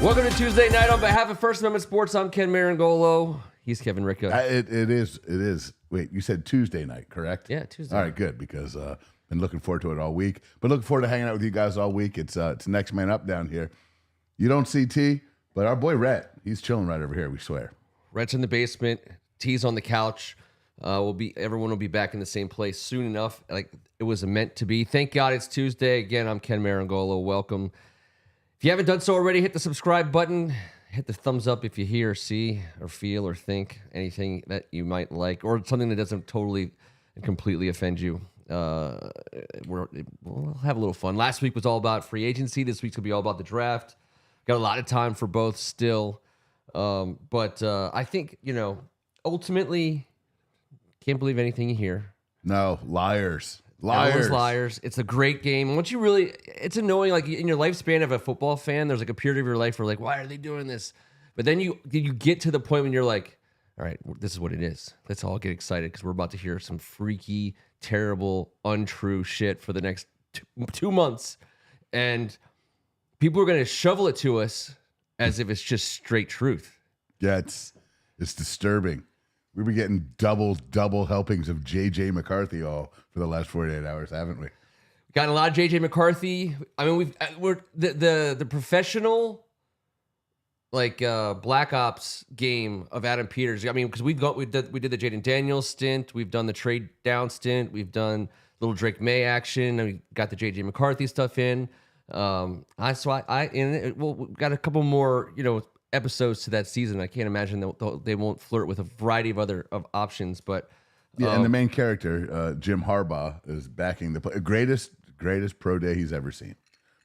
Welcome to Tuesday night. On behalf of First Amendment Sports, I'm Ken Meringolo. He's Kevin Ricca. It is. Wait, you said Tuesday night, correct? Yeah, Tuesday. All right, good, because been looking forward to it all week. But looking forward to hanging out with you guys all week. It's next man up down here. You don't see T, but our boy Rhett, he's chilling right over here, we swear. Rhett's in the basement. T's on the couch. Everyone will be back in the same place soon enough. Like it was meant to be. Thank God it's Tuesday. Again, I'm Ken Meringolo. Welcome. If you haven't done so already, hit the subscribe button. Hit the thumbs up if you hear, see, or feel, or think anything that you might like, or something that doesn't totally and completely offend you. We'll have a little fun. Last week was all about free agency. This week's going to be all about the draft. Got a lot of time for both still. But I think, ultimately, can't believe anything you hear. No, liars. Everyone's liars. It's a great game. Once you really, it's annoying. Like in your lifespan of a football fan, there's like a period of your life where like, why are they doing this? But then you get to the point when you're like, all right, this is what it is. Let's all get excited because we're about to hear some freaky, terrible, untrue shit for the next 2 months, and people are going to shovel it to us as if it's just straight truth. Yeah, it's disturbing. We've been getting double helpings of J.J. McCarthy all for the last 48 hours, haven't we? Got a lot of J.J. McCarthy. I mean, we're the professional Black Ops game of Adam Peters. I mean, because we did the Jaden Daniels stint, we've done the trade down stint, we've done little Drake May action, and we got the J.J. McCarthy stuff in. We got a couple more, episodes to that season. I can't imagine that they won't flirt with a variety of other options, but yeah. And the main character, Jim Harbaugh, is backing the play. Greatest pro day he's ever seen.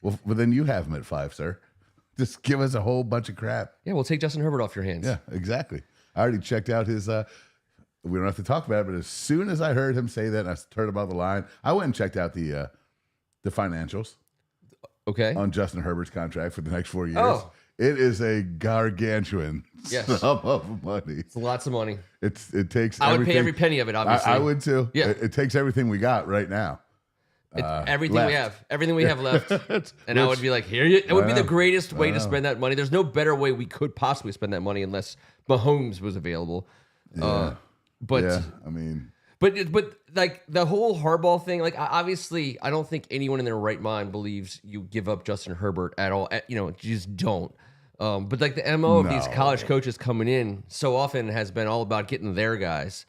Well, then you have him at 5, sir. Just give us a whole bunch of crap. Yeah, we'll take Justin Herbert off your hands. Yeah, exactly. I already checked out his. We don't have to talk about it, but as soon as I heard him say that, and I heard about the line, I went and checked out the financials. Okay. On Justin Herbert's contract for the next 4 years. Oh. It is a gargantuan sum of money. It's lots of money. It takes. I would pay every penny of it. Obviously, I would too. Yeah, it takes everything we got right now. Everything we have left, and I would be like, here, it would be the greatest way to spend that money. There's no better way we could possibly spend that money unless Mahomes was available. Yeah. But like the whole Harbaugh thing, like obviously, I don't think anyone in their right mind believes you give up Justin Herbert at all. You just don't. But like the MO of these college coaches coming in so often has been all about getting their guys.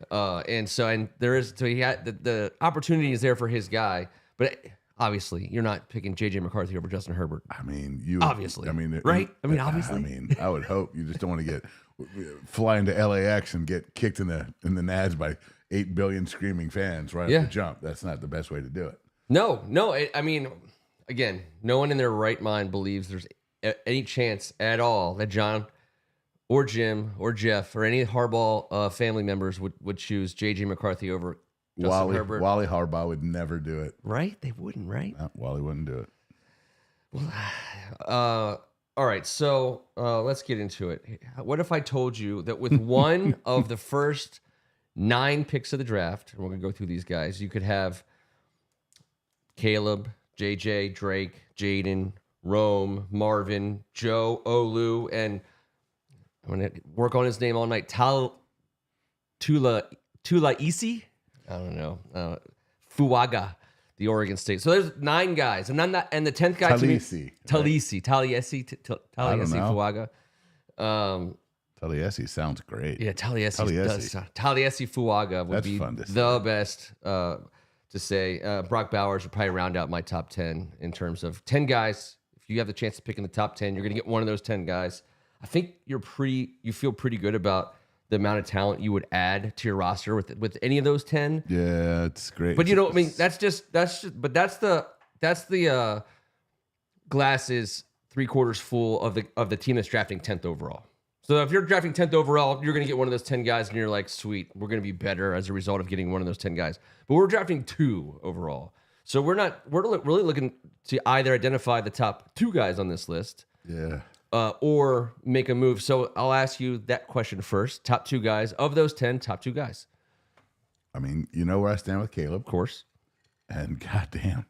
And he had the opportunity is there for his guy, but obviously you're not picking J.J. McCarthy over Justin Herbert. I mean, obviously. Right? Obviously. I would hope you just don't want to get fly into LAX and get kicked in the nads by 8 billion screaming fans right off the jump. That's not the best way to do it. No. Again, no one in their right mind believes there's any chance at all that John or Jim or Jeff or any Harbaugh family members would choose J.J. McCarthy over Justin Herbert. Wally Harbaugh would never do it. Right? They wouldn't, right? No, Wally wouldn't do it. Well, all right, so let's get into it. What if I told you that with one of the first 9 picks of the draft, and we're going to go through these guys, you could have Caleb, JJ, Drake, Jaden, Rome, Marvin, Joe, Olu, and I'm going to work on his name all night, Tulaisi? I don't know. Fuaga, the Oregon State. So there's 9 guys. And the 10th guy Talisi Fuaga. Taliesin sounds great. Yeah, Taliesin Fuaga would be the best to say. Brock Bowers would probably round out my top 10 in terms of 10 guys. If you have the chance to pick in the top 10, you're going to get one of those 10 guys. I think you feel pretty good about the amount of talent you would add to your roster with any of those 10. Yeah, it's great. But that's the glass is 3/4 full of the team that's drafting 10th overall. So if you're drafting 10th overall, you're going to get one of those 10 guys, and you're like, sweet, we're going to be better as a result of getting one of those 10 guys. But we're drafting 2 overall. So we're really looking to either identify the top 2 guys on this list. Yeah. Or make a move. So I'll ask you that question first. Top 2 guys. Of those 10, top 2 guys. I mean, you know where I stand with Caleb. Of course. And goddamn,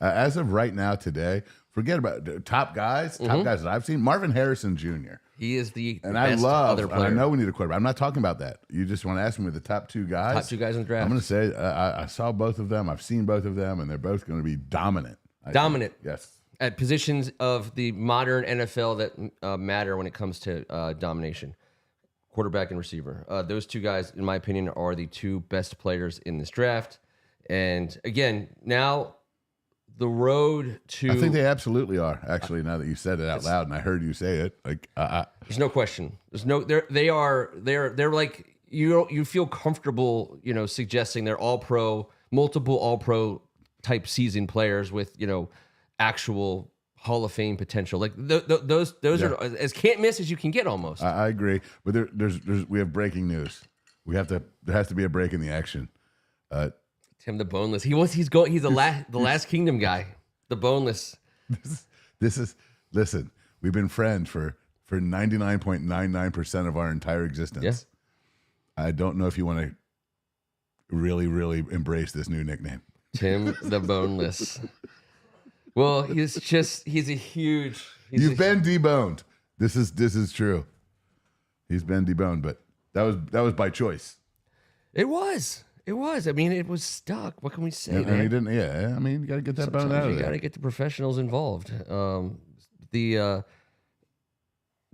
As of right now, today, forget about top guys that I've seen. Marvin Harrison Jr. He is the And best other player. I know we need a quarterback. I'm not talking about that. You just want to ask me with the top two guys. Top two guys in the draft. I'm going to say I saw both of them. I've seen both of them, and they're both going to be dominant. Dominant. Yes. At positions of the modern NFL that matter when it comes to domination. Quarterback and receiver. Those two guys, in my opinion, are the two best players in this draft. And again, now the road to... I think they absolutely are, actually, now that you said it out loud and I heard you say it. There's no question. They're like, you feel comfortable, suggesting they're all-pro, multiple all-pro type season players with, actual Hall of Fame potential. Like those are as can't miss as you can get almost. I agree. But we have breaking news. There has to be a break in the action. Tim the Boneless. He's the last Kingdom guy. The Boneless. Listen, we've been friends for 99.99% of our entire existence. Yeah. I don't know if you want to really, really embrace this new nickname. Tim the Boneless. Well, he's a huge... You've been deboned. This is true. He's been deboned, but that was by choice. It was. I mean, it was stuck. What can we say? And he didn't. Yeah, I mean, you got to get that bone out of there. You got to get the professionals involved. The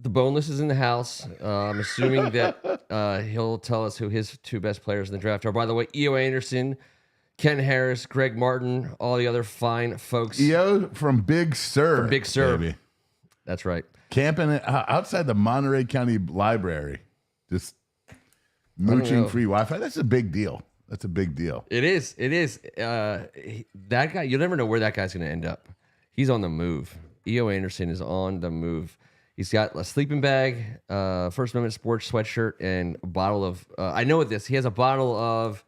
Boneless is in the house. I'm assuming that he'll tell us who his two best players in the draft are. By the way, E.O. Anderson, Ken Harris, Greg Martin, all the other fine folks. E.O. from Big Sur. Big Sur. Baby. That's right. Camping outside the Monterey County Library. Just mooching free Wi-Fi. That's a big deal. That's a big deal. It is. That guy, you'll never know where that guy's going to end up. He's on the move. E.O. Anderson is on the move. He's got a sleeping bag, First Amendment sports sweatshirt, and a bottle of, I know this. He has a bottle of,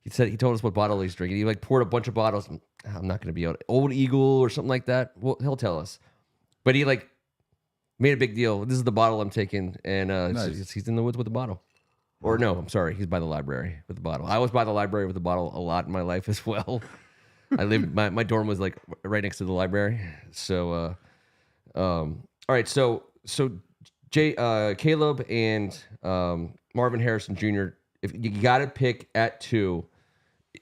he told us what bottle he's drinking. He poured a bunch of bottles. I'm not going to be able to, Old Eagle or something like that. Well, he'll tell us. But he made a big deal. This is the bottle I'm taking. And Nice. He's in the woods with the bottle. Or no, I'm sorry. He's by the library with the bottle. I was by the library with the bottle a lot in my life as well. I lived, my dorm was right next to the library. So, all right. So Caleb and Marvin Harrison Jr., if you got to pick at 2,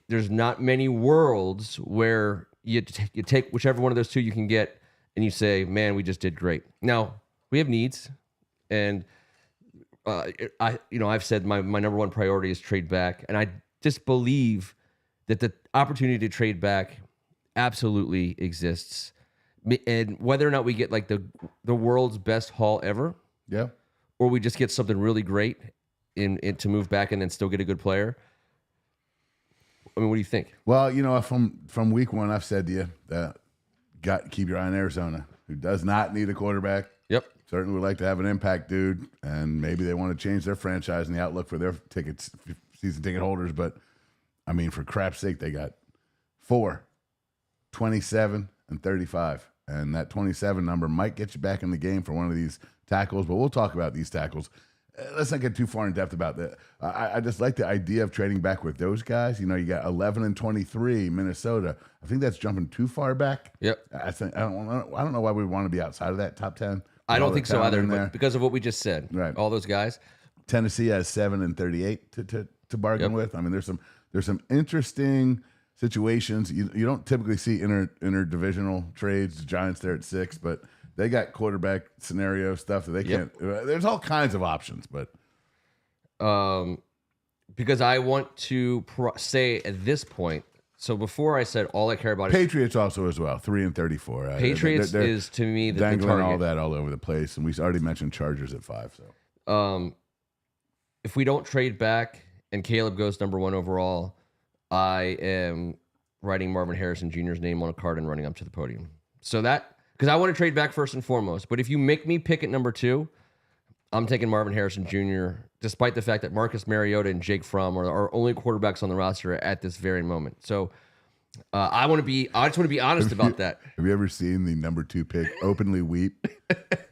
there's not many worlds where you take whichever one of those 2 you can get and you say, man, we just did great. Now, we have needs, and I've said my number one priority is trade back, and I just believe that the opportunity to trade back absolutely exists. And whether or not we get the world's best haul ever, Yeah. or we just get something really great in to move back and then still get a good player. I mean, what do you think? Well, from week 1, I've said to you that keep your eye on Arizona, who does not need a quarterback. Yep. Certainly would like to have an impact dude, and maybe they want to change their franchise and the outlook for their season ticket holders. But, I mean, for crap's sake, they got 4, 27, and 35. And that 27 number might get you back in the game for one of these tackles, but we'll talk about these tackles. Let's not get too far in depth about that. I just like the idea of trading back with those guys. You got 11 and 23, Minnesota. I think that's jumping too far back. Yep. I don't know why we want to be outside of that top 10. I don't think so either, but but because of what we just said. Right. All those guys. Tennessee has 7 and 38 to bargain with. I mean, there's some interesting situations. You don't typically see interdivisional trades. The Giants there at 6, but they got quarterback scenario stuff that they can't. There's all kinds of options, but because I want to say at this point. So before I said all I care about Patriots also as well, 3 and 34. Patriots they're is to me the dangling target. all that all over the place, and we already mentioned Chargers at 5. So if we don't trade back and Caleb goes number 1 overall, I am writing Marvin Harrison Jr.'s name on a card and running up to the podium. So because I want to trade back first and foremost. But if you make me pick at number 2, I'm taking Marvin Harrison Jr., despite the fact that Marcus Mariota and Jake Fromm are our only quarterbacks on the roster at this very moment. So I just want to be honest about that. Have you ever seen the number 2 pick openly weep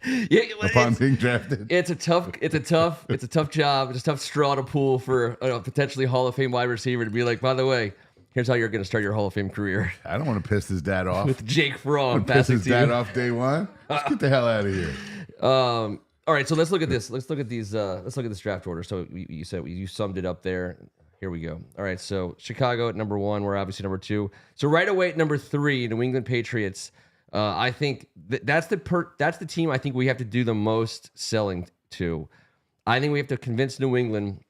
Yeah, upon being drafted? It's a tough job. It's a tough straw to pull for a potentially Hall of Fame wide receiver to be like, by the way, Here's how you're going to start your Hall of Fame career. I don't want to piss his dad off. With Jake Fromm piss passing his to dad you. off day one. Let's get the hell out of here. All right, so let's look at this. Let's look at these. Let's look at this draft order. So you said you summed it up there. Here we go. All right, so Chicago at number 1. We're obviously number 2. So right away at number 3, New England Patriots. I think that's the team I think we have to do the most selling to. I think we have to convince New England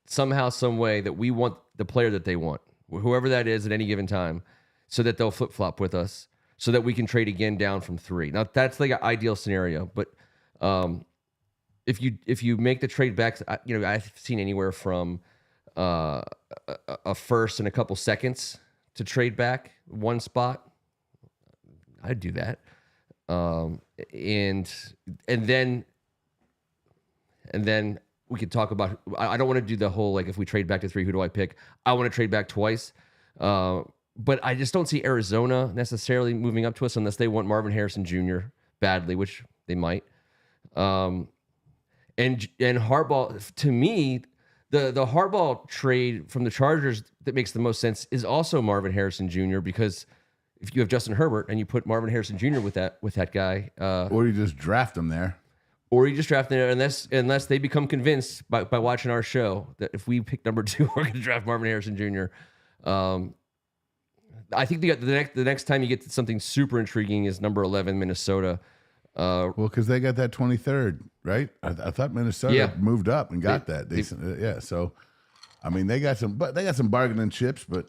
somehow, some way that we want the player that they want, whoever that is at any given time, so that they'll flip flop with us, so that we can trade again down from 3. Now that's like an ideal scenario, but if you make the trade back, I've seen anywhere from a first and a couple seconds to trade back one spot. I'd do that, and then we could talk about. I don't want to do the whole like if we trade back to 3, who do I pick? I want to trade back twice, but I just don't see Arizona necessarily moving up to us unless they want Marvin Harrison Jr. badly, which they might. And Harbaugh, to me, the Harbaugh trade from the Chargers that makes the most sense is also Marvin Harrison Jr. because if you have Justin Herbert and you put Marvin Harrison Jr. with that guy, or you just draft him there, unless they become convinced by watching our show that if we pick number 2, we're going to draft Marvin Harrison Jr. I think the next time you get to something super intriguing is number 11, Minnesota. Well, because they got that 23rd, right? I thought Minnesota moved up and got that. So, I mean, they got some bargaining chips, but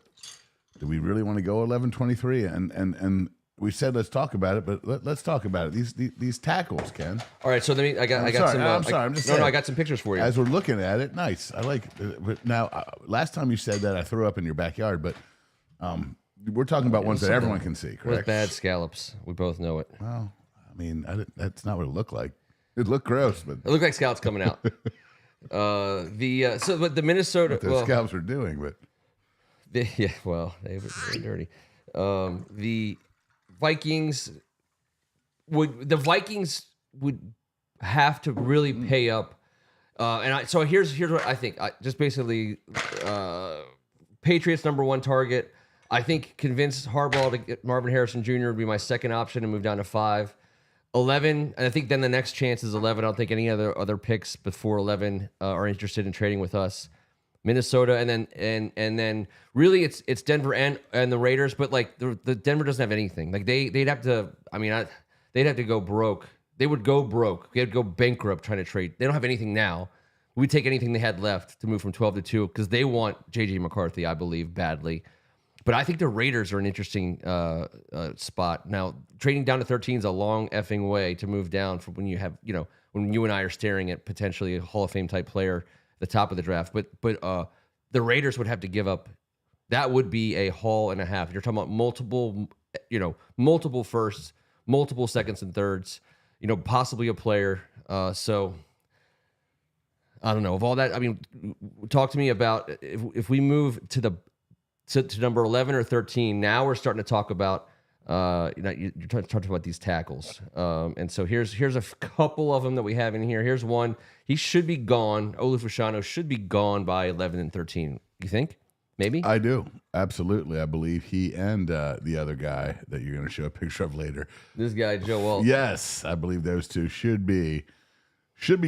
do we really want to go 11-23? And we said let's talk about it, but let's talk about it. These tackles, Ken. All right, so let me. I got some. I'm sorry. I'm just saying. I got some pictures for you. As we're looking at it, nice. I like. But now, last time you said that, I threw up in your backyard, but we're talking about ones that everyone can see, correct? With bad scallops, we both know it. Well, I mean, that's not what it looked like. It looked gross, but it looked like scallops coming out. But the Minnesota, what the scallops were doing, but they were dirty. The Vikings would have to really pay up, so here's what I think. Just basically, Patriots number 1 target. I think convince Harbaugh to get Marvin Harrison Jr. would be my second option and move down to 5. 11, and I think then the next chance is 11. I don't think any other picks before 11 are interested in trading with us. Minnesota, and then really it's Denver and the Raiders, but like the Denver doesn't have anything. Like they'd have to. I mean, they'd have to go broke. They would go broke. They'd go bankrupt trying to trade. They don't have anything now. We'd take anything they had left to move from 12 to 2 because they want J.J. McCarthy, I believe, badly. But I think the Raiders are an interesting spot. Now, trading down to 13 is a long effing way to move down from when you have, when you and I are staring at potentially a Hall of Fame type player at the top of the draft. But the Raiders would have to give up. That would be a haul and a half. You're talking about multiple firsts, multiple seconds and thirds, possibly a player. So I don't know. Of all that, I mean, talk to me about if we move to number 11 or 13. Now we're starting to talk about you're talking about these tackles. And so here's a couple of them that we have in here. Here's one. He should be gone. Olu Fashanu should be gone by 11 and 13. You think? Maybe? I do. Absolutely. I believe he and the other guy that you're going to show a picture of later. This guy, Joe Walt. Yes, I believe those two should be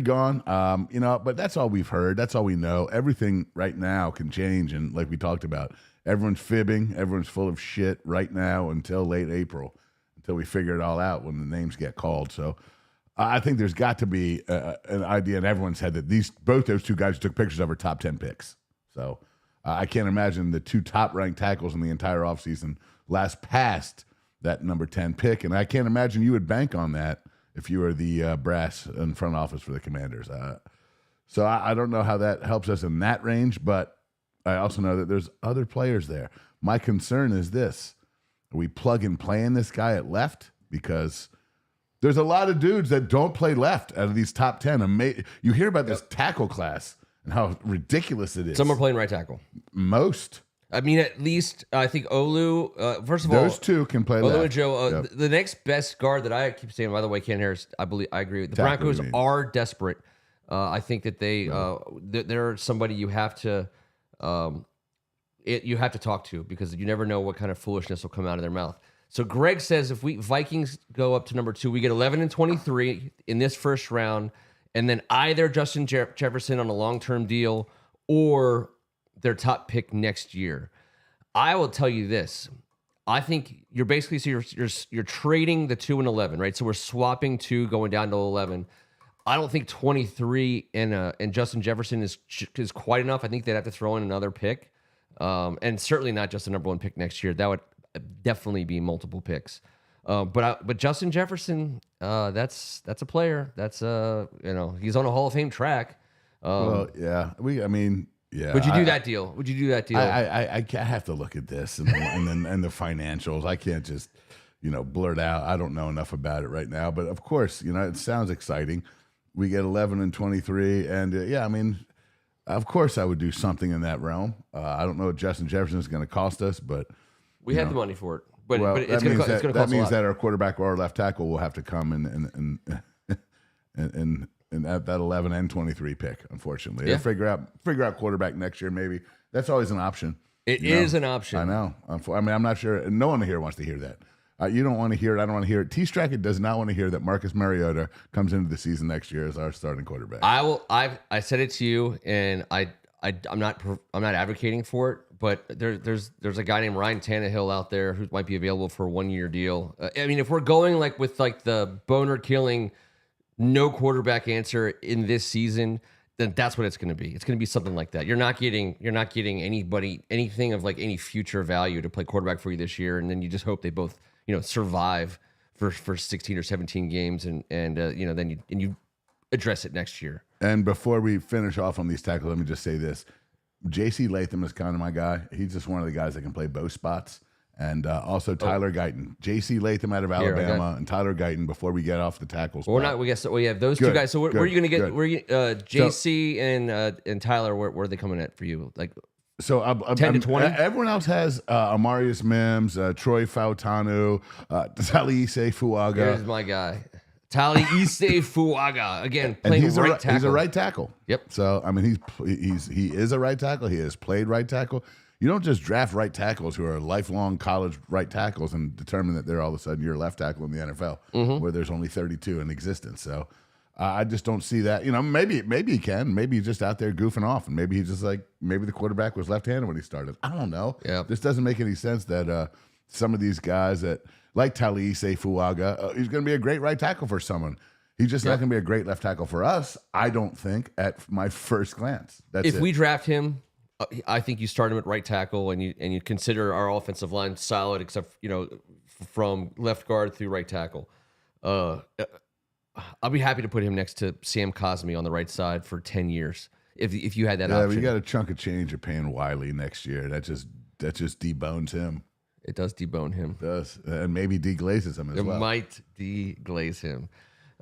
gone. But that's all we've heard. That's all we know. Everything right now can change. And like we talked about, everyone's fibbing. Everyone's full of shit right now until late April, until we figure it all out when the names get called. So I think there's got to be an idea in everyone's head that both those two guys took pictures of are top 10 picks. So I can't imagine the 2 top-ranked tackles in the entire offseason last past that number 10 pick. And I can't imagine you would bank on that if you were the brass in front office for the Commanders. So I don't know how that helps us in that range, but I also know that there's other players there. My concern is this. Are we plug and playing this guy at left? Because there's a lot of dudes that don't play left out of these top 10. You hear about this tackle class and how ridiculous it is. Some are playing right tackle. Most. I mean, at least I think Olu. First of all, those two can play Olu left. and Joe. Yep. The next best guard that I keep saying, by the way, Ken Harris. I agree with. The Broncos are desperate. I think that they're somebody you have to you have to talk to, because you never know what kind of foolishness will come out of their mouth. So Greg says if Vikings go up to number 2, we get 11 and 23 in this first round, and then either Justin Jefferson on a long-term deal or their top pick next year. I will tell you this. I think you're basically, you're trading the 2 and 11, right? So we're swapping 2 going down to 11. I don't think 23 and Justin Jefferson is quite enough. I think they'd have to throw in another pick, and certainly not just the number 1 pick next year. That would definitely be multiple picks. But Justin Jefferson, that's a player. That's he's on a Hall of Fame track. Well, yeah, yeah. Would you do that deal? Would you do that deal? I have to look at this and the financials. I can't just blurt out. I don't know enough about it right now, but of course, it sounds exciting. We get 11 and 23, and of course, I would do something in that realm. I don't know what Justin Jefferson is going to cost us, but we have the money for it. But it's going to cost that a means lot. that our quarterback or our left tackle will have to come and at that 11 and 23 pick, unfortunately. Yeah. Figure out quarterback next year, maybe. That's always an option. It is an option. I know. I'm not sure. No one here wants to hear that. You don't want to hear it. I don't want to hear it. T. Strachan does not want to hear that Marcus Mariota comes into the season next year as our starting quarterback. I said it to you, and I'm not advocating for it, but there's a guy named Ryan Tannehill out there who might be available for a 1-year deal. If we're going with the boner killing no quarterback answer in this season, then that's what it's going to be. It's going to be something like that. You're not getting anything of any future value to play quarterback for you this year, and then you just hope they both survive for 16 or 17 games, and then you address it next year. And before we finish off on these tackles, let me just say this: J.C. Latham is kind of my guy. He's just one of the guys that can play both spots. And also Tyler Guyton, J.C. Latham out of Alabama, and Tyler Guyton. Before we get off the tackles, we're not. We guess we have those two guys. So where are you going to get? Where J.C. and Tyler? Where are they coming at for you? 10 to 20. Everyone else has Amarius Mims, Troy Fautanu, Talise Fuaga. Here's my guy, Talise Fuaga. Again, playing right tackle. He's a right tackle. Yep. So he is a right tackle. He has played right tackle. You don't just draft right tackles who are lifelong college right tackles and determine that they're all of a sudden your left tackle in the NFL, where there's only 32 in existence. So I just don't see that. Maybe he can. Maybe he's just out there goofing off, and maybe he's just maybe the quarterback was left-handed when he started. I don't know. Yeah. This doesn't make any sense that some of these guys that like Talise Fuaga, he's going to be a great right tackle for someone. He's just not going to be a great left tackle for us, I don't think, at my first glance. If we draft him, I think you start him at right tackle, and you consider our offensive line solid, except from left guard through right tackle. I'll be happy to put him next to Sam Cosmi on the right side for 10 years if you had that option. But you got a chunk of change of paying Wiley next year. That just debones him. It does debone him. It does, and maybe deglazes him as well. It might deglaze him.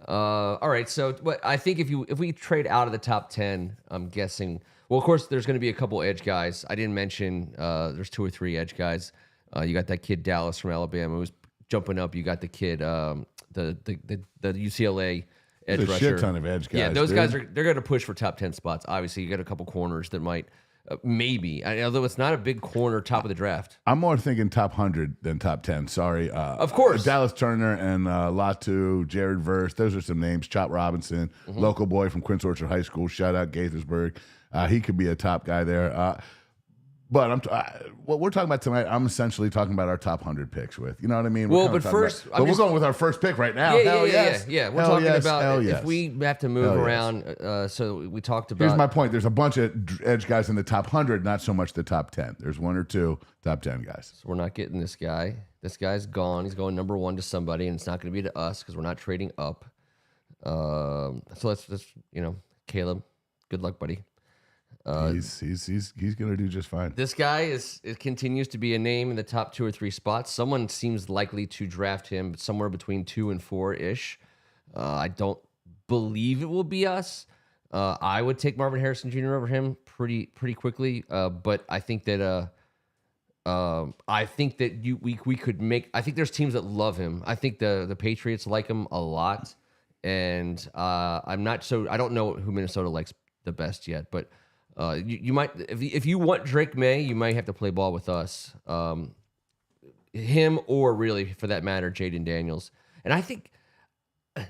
All right, so I think if we trade out of the top 10, I'm guessing. Well, of course, there's going to be a couple edge guys. I didn't mention there's 2 or 3 edge guys. You got that kid Dallas from Alabama who's jumping up. You got the kid the UCLA edge rusher. There's a shit ton of edge guys. Yeah, those guys they're going to push for top 10 spots. Obviously, you got a couple corners that might maybe, although it's not a big corner top of the draft. I'm more thinking top 100 than top 10. Sorry. Of course. Dallas Turner and Latu, Jared Verse. Those are some names. Chop Robinson, local boy from Quince Orchard High School. Shout out Gaithersburg. He could be a top guy there. But what we're talking about tonight, I'm essentially talking about our top 100 picks with. You know what I mean? Well, but first, we're going with our first pick right now. Yeah. We're talking about if we have to move around. So we talked about. Here's my point. There's a bunch of edge guys in the top 100, not so much the top 10. There's 1 or 2 top 10 guys. So we're not getting this guy. This guy's gone. He's going number 1 to somebody, and it's not going to be to us because we're not trading up. So let's Caleb, good luck, buddy. He's gonna do just fine. This guy it continues to be a name in the top 2 or 3 spots. Someone seems likely to draft him somewhere between 2 and 4 ish. I don't believe it will be us. I would take Marvin Harrison Jr. over him pretty quickly. But I think that we could make. I think there's teams that love him. I think the Patriots like him a lot, and I don't know who Minnesota likes the best yet, but. You might, if you want Drake May, you might have to play ball with us. Him or really, for that matter, Jaden Daniels. And I think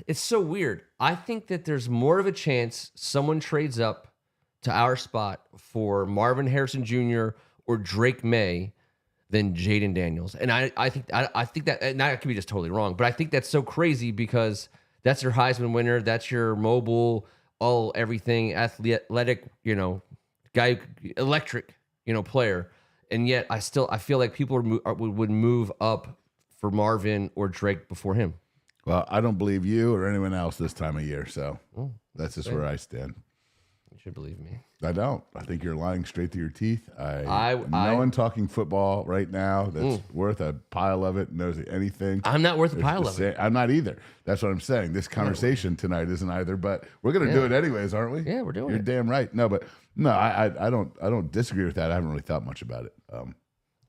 it's so weird. I think that there's more of a chance someone trades up to our spot for Marvin Harrison Jr. or Drake May than Jaden Daniels. And I think that, and I could be just totally wrong, but I think that's so crazy because that's your Heisman winner. That's your mobile, everything, athletic, guy, electric, player. And yet I feel like people would move up for Marvin or Drake before him. Well, I don't believe you or anyone else this time of year, so that's just where I stand. You should believe me. I don't. I think you're lying straight to your teeth. No one talking football right now that's worth a pile of it knows anything. I'm not worth a pile of it. I'm not either. That's what I'm saying. This conversation tonight isn't either, but we're going to do it anyways, aren't we? Yeah, we're doing it. You're damn right. No, but no, I don't disagree with that. I haven't really thought much about it.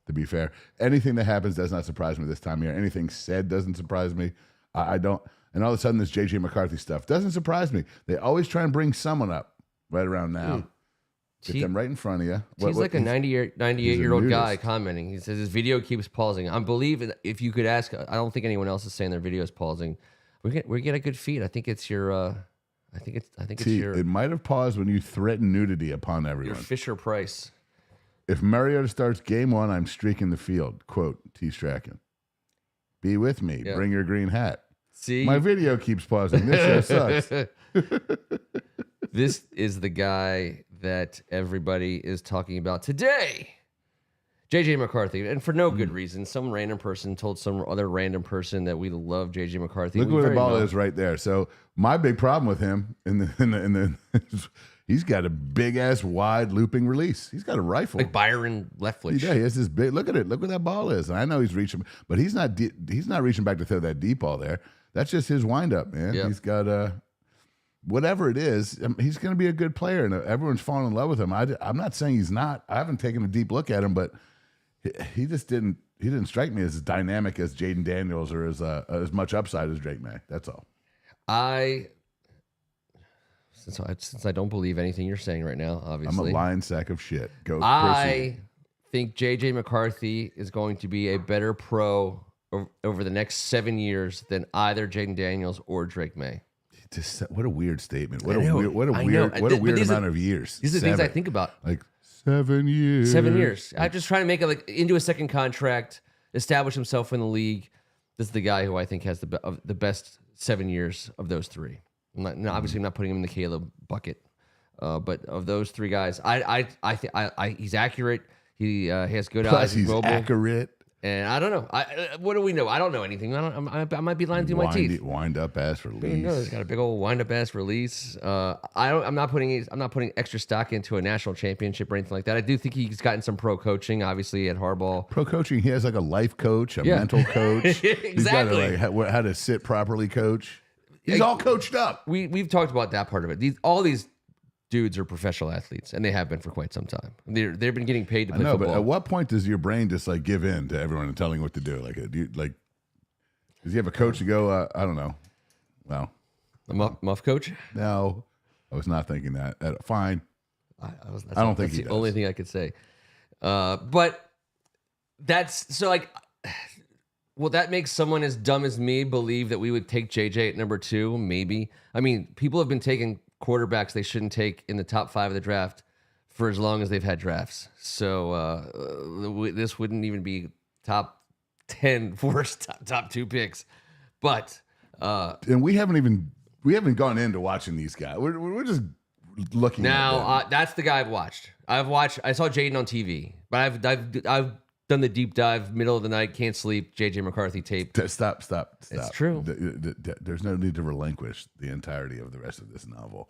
To be fair, anything that happens does not surprise me this time of year. Anything said doesn't surprise me. I don't. And all of a sudden, this J.J. McCarthy stuff doesn't surprise me. They always try and bring someone up right around now. Get them right in front of you. He's like a 98-year-old guy commenting. He says his video keeps pausing. I believe if you could ask, I don't think anyone else is saying their video is pausing. We get a good feed. I think it's your. I think it's your. It might have paused when you threatened nudity upon everyone. Your Fisher Price. If Mariota starts game one, I'm streaking the field. Quote T. Strachan. Be with me. Yeah. Bring your green hat. See, my video keeps pausing. This show sucks. This is the guy that everybody is talking about today. J.J. McCarthy, and for no good reason. Some random person told some other random person that we love J.J. McCarthy. Look where the ball is right there. So my big problem with him in the he's got a big ass wide looping release. He's got a rifle like Byron Leftwich. Yeah, he has this big. Look at it. Look where that ball is. And I know he's reaching, but he's not. He's not reaching back to throw that deep ball there. That's just his windup, man. Yep. He's got whatever it is. He's going to be a good player, and everyone's falling in love with him. I'm not saying he's not. I haven't taken a deep look at him, but he just didn't. He didn't strike me as dynamic as Jaden Daniels or as much upside as Drake May. That's all. Since I don't believe anything you're saying right now, obviously. I'm a lying sack of shit. I think J.J. McCarthy is going to be a better pro over the next 7 years than either Jaden Daniels or Drake May. Just what a weird statement. What a weird amount of years. These are the things I think about. Like 7 years. 7 years. I'm just trying to make it like into a second contract, establish himself in the league. This is the guy who I think has the best 7 years of those three. Obviously, I'm not putting him in the Caleb bucket, but of those three guys, I think he's accurate. He has good eyes. He's mobile. Accurate. And I don't know. What do we know? I don't know anything. I might be lying through my teeth. Wind up ass release. He's got a big old wind up ass release. I'm not putting extra stock into a national championship or anything like that. I do think he's gotten some pro coaching. Obviously at Harbaugh. Pro coaching. He has like a life coach, a mental coach. Exactly. He's got how to sit properly coach. He's all coached up. We've talked about that part of it. All these dudes are professional athletes, and they have been for quite some time. They've been getting paid to play football. But at what point does your brain just like give in to everyone and telling what to do? Does he have a coach to go? I don't know. Well, a muff coach? No, I was not thinking that. Fine. I don't think that's the only thing I could say. But that's so like. Will that make someone as dumb as me believe that we would take JJ at number 2? Maybe. I mean, people have been taking quarterbacks they shouldn't take in the top 5 of the draft for as long as they've had drafts. So this wouldn't even be top 10 worst top 2 picks. But and we haven't gone into watching these guys. We're just looking now. At them. That's the guy I've watched. I saw Jaden on TV, but I've done the deep dive, middle of the night, can't sleep, J.J. McCarthy tape. Stop. It's true. There's no need to relinquish the entirety of the rest of this novel.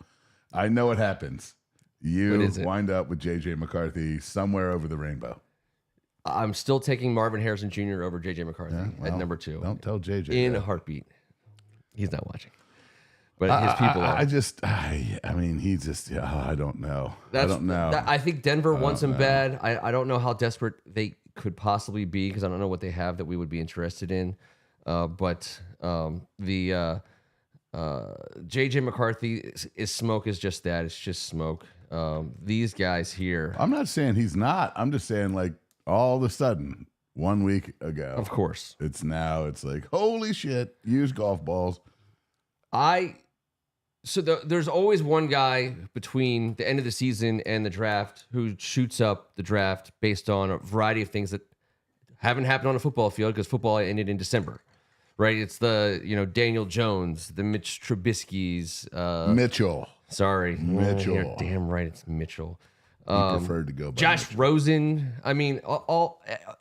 I know what happens. You wind up with J.J. McCarthy somewhere over the rainbow. I'm still taking Marvin Harrison Jr. over J.J. McCarthy at number 2. Don't tell J.J. In a heartbeat. He's not watching. But his people are. I don't know. I don't know. I think Denver wants him bad. I don't know how desperate they could possibly be because I don't know what they have that we would be interested in. But the J.J. McCarthy is smoke is just that. It's just smoke. These guys here. I'm not saying he's not. I'm just saying, like, all of a sudden, 1 week ago, Of course. it's like, holy shit, use golf balls. There's always one guy between the end of the season and the draft who shoots up the draft based on a variety of things that haven't happened on a football field because football ended in December, right? It's the, Daniel Jones, the Mitch Trubisky's. Mitchell. Sorry. Mitchell. You're damn right, it's Mitchell. He preferred to go by Josh Mitchell. Rosen. I mean,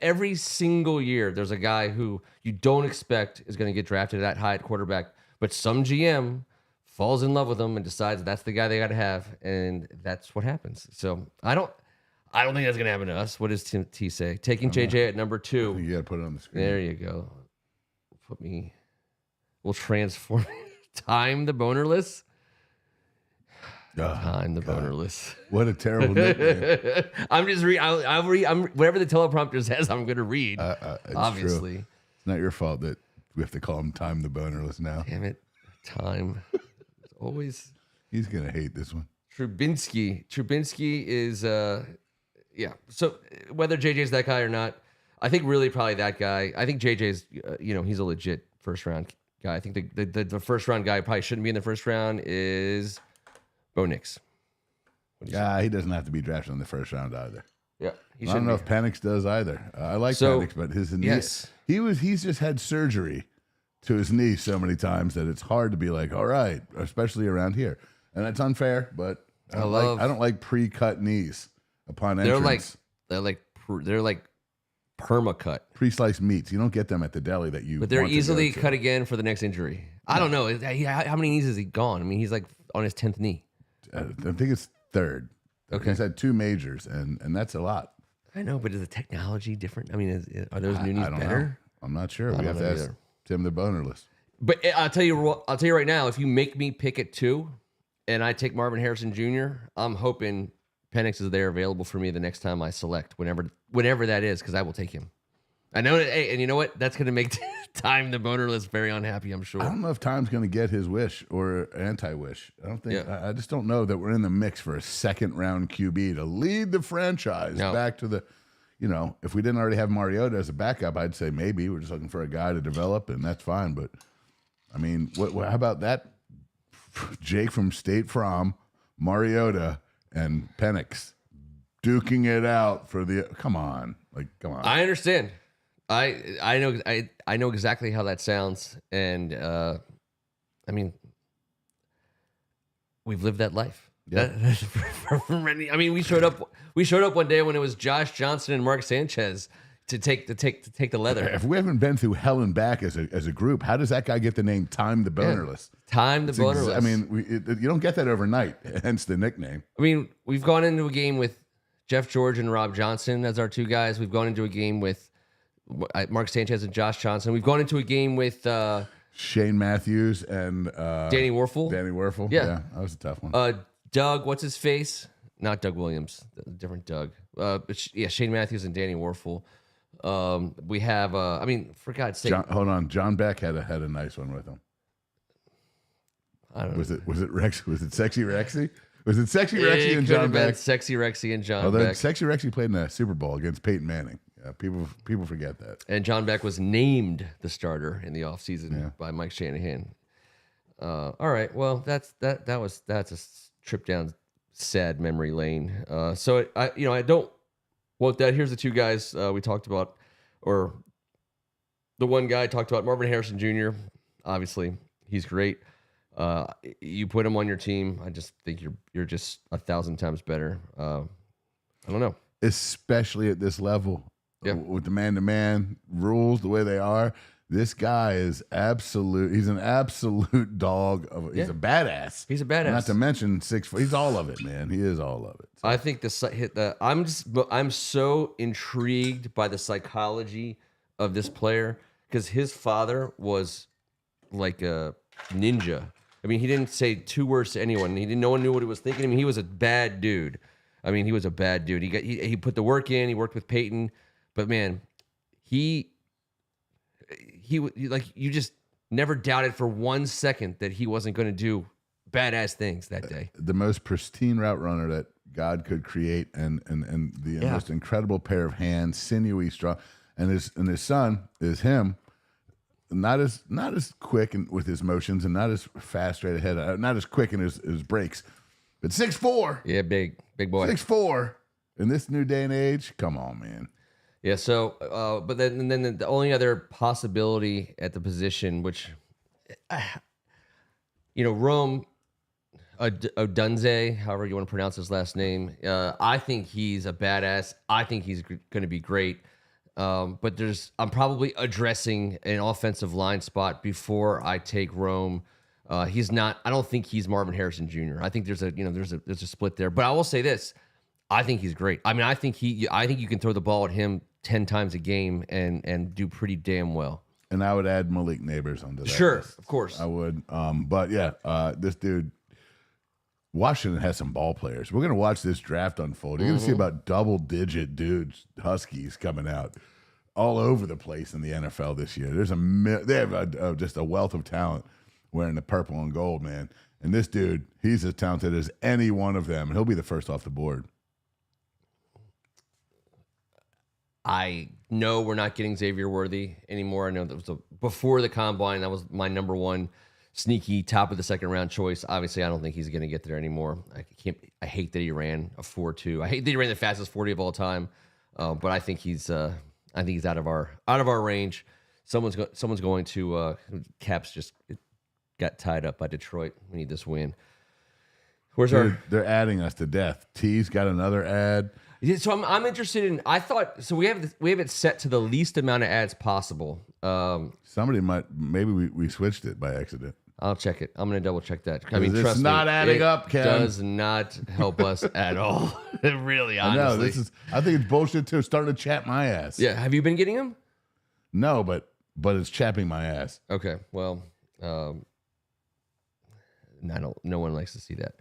every single year, there's a guy who you don't expect is going to get drafted that high at quarterback, but some GM falls in love with him and decides that's the guy they got to have, and that's what happens. So I don't think that's going to happen to us. What does T say? Taking JJ at number 2. You got to put it on the screen. There you go. We'll transform. Time the bonerless. Time the bonerless. What a terrible nickname. I'm just I'll read. Whatever the teleprompter says, I'm going to read. Obviously, true. It's not your fault that we have to call him Time the Bonerless now. Damn it, Time. It's always. He's gonna hate this one. Trubinsky is So whether JJ's that guy or not, I think really probably that guy. I think JJ's he's a legit first round guy. I think the first round guy probably shouldn't be in the first round is Bo Nix. Yeah, he doesn't have to be drafted in the first round either. Yeah, I don't know if Penix does either. I like Penix, but his knee. Yes. He's just had surgery to his knee so many times that it's hard to be like, all right, especially around here, and that's unfair. But I don't like pre-cut knees upon entrance. They're like permacut. Pre-sliced meats. You don't get them at the deli that you. But they're want to easily go to. cut again for the next injury. I don't know. How many knees has he gone? I mean, he's like on his 10th knee. I think it's third. Okay. He's had 2 majors, and that's a lot. I know, but is the technology different? I mean, are those new knees better? Know. I'm not sure. We have to ask Tim the Bonerless. But I'll tell you right now, if you make me pick at 2 and I take Marvin Harrison Jr., I'm hoping Penix is there available for me the next time I select, whenever that is, because I will take him. I know that, and you know what? That's going to make Time the Bonerless very unhappy, I'm sure. I don't know if Time's going to get his wish or anti-wish. I don't think. Yeah. I just don't know that we're in the mix for a second-round QB to lead the franchise back to the. If we didn't already have Mariota as a backup, I'd say maybe we're just looking for a guy to develop, and that's fine. But I mean, how about that? Jake from State Farm, Mariota, and Penix duking it out for the. Come on. I understand. I know exactly how that sounds, and I mean, we've lived that life. Yeah. I mean, we showed up one day when it was Josh Johnson and Mark Sanchez to take the leather. If we haven't been through hell and back as a group, how does that guy get the name Time the Bonerless? Time the Bonerless. I mean, you don't get that overnight. Hence the nickname. I mean, we've gone into a game with Jeff George and Rob Johnson as our 2 guys. We've gone into a game with Mark Sanchez and Josh Johnson. We've gone into a game with Shane Matthews and Danny Werfel. Yeah, that was a tough one. Doug, what's his face? Not Doug Williams, different Doug. Shane Matthews and Danny Werfel. We have, for God's sake. Hold on. John Beck had a nice one with him. I don't know. Was it Rex? Was it Sexy Rexy? Was it Sexy Rexy and John Beck? Sexy Rexy and John Beck. Sexy Rexy played in the Super Bowl against Peyton Manning. People forget that. And John Beck was named the starter in the offseason by Mike Shanahan. All right. Well, that's a trip down sad memory lane. So I don't want that. Here's the 2 guys we talked about, or the one guy I talked about, Marvin Harrison Jr. Obviously, he's great. You put him on your team, I just think you're just 1,000 times better. I don't know, especially at this level, with the man-to-man rules the way they are. This guy is absolute. He's an absolute dog. He's a badass. He's a badass. Not to mention 6 foot. He's all of it, man. He is all of it. So. I think I'm so intrigued by the psychology of this player because his father was like a ninja. I mean, he didn't say 2 words to anyone. No one knew what he was thinking. I mean, he was a bad dude. He put the work in. He worked with Peyton, but man, he like, you just never doubted for 1 second that he wasn't going to do badass things that day. The most pristine route runner that God could create, and the most incredible pair of hands, sinewy, strong, and his son is him. Not as quick with his motions, and not as fast straight ahead, not as quick in his breaks, but 6'4". Yeah, big boy. 6'4". In this new day and age, come on, man. Yeah. So, but then the only other possibility at the position, which, Rome Odunze, however you want to pronounce his last name, I think he's a badass. I think he's going to be great. But I'm probably addressing an offensive line spot before I take Rome. He's not. I don't think he's Marvin Harrison Jr. I think there's a split there. But I will say this: I think he's great. I mean, I think you can throw the ball at him 10 times a game and do pretty damn well. And I would add Malik Neighbors onto that. Sure, list. of course. I would. But yeah, this dude. Washington has some ball players. We're going to watch this draft unfold. You're going to see about double-digit dudes, Huskies, coming out all over the place in the NFL this year. They have just a wealth of talent wearing the purple and gold, man. And this dude, he's as talented as any one of them, and he'll be the first off the board. I know we're not getting Xavier Worthy anymore. I know that was before the combine. That was my number one sneaky top of the second round choice. Obviously, I don't think he's going to get there anymore. I hate that he ran a 4.2. I hate that he ran the fastest 40 of all time. But I think he's out of our range. Someone's going to Caps just got tied up by Detroit. We need this win. They're adding us to death. T's got another ad. So I'm interested in. I thought so. We have it set to the least amount of ads possible. Somebody maybe we switched it by accident. I'll check it. I'm going to double check that. I mean, trust me, not adding up, Ken. Does not help us at all. Really, honestly. I think it's bullshit too. Starting to chap my ass. Yeah. Have you been getting them? No, but it's chapping my ass. Okay. Well, no one likes to see that.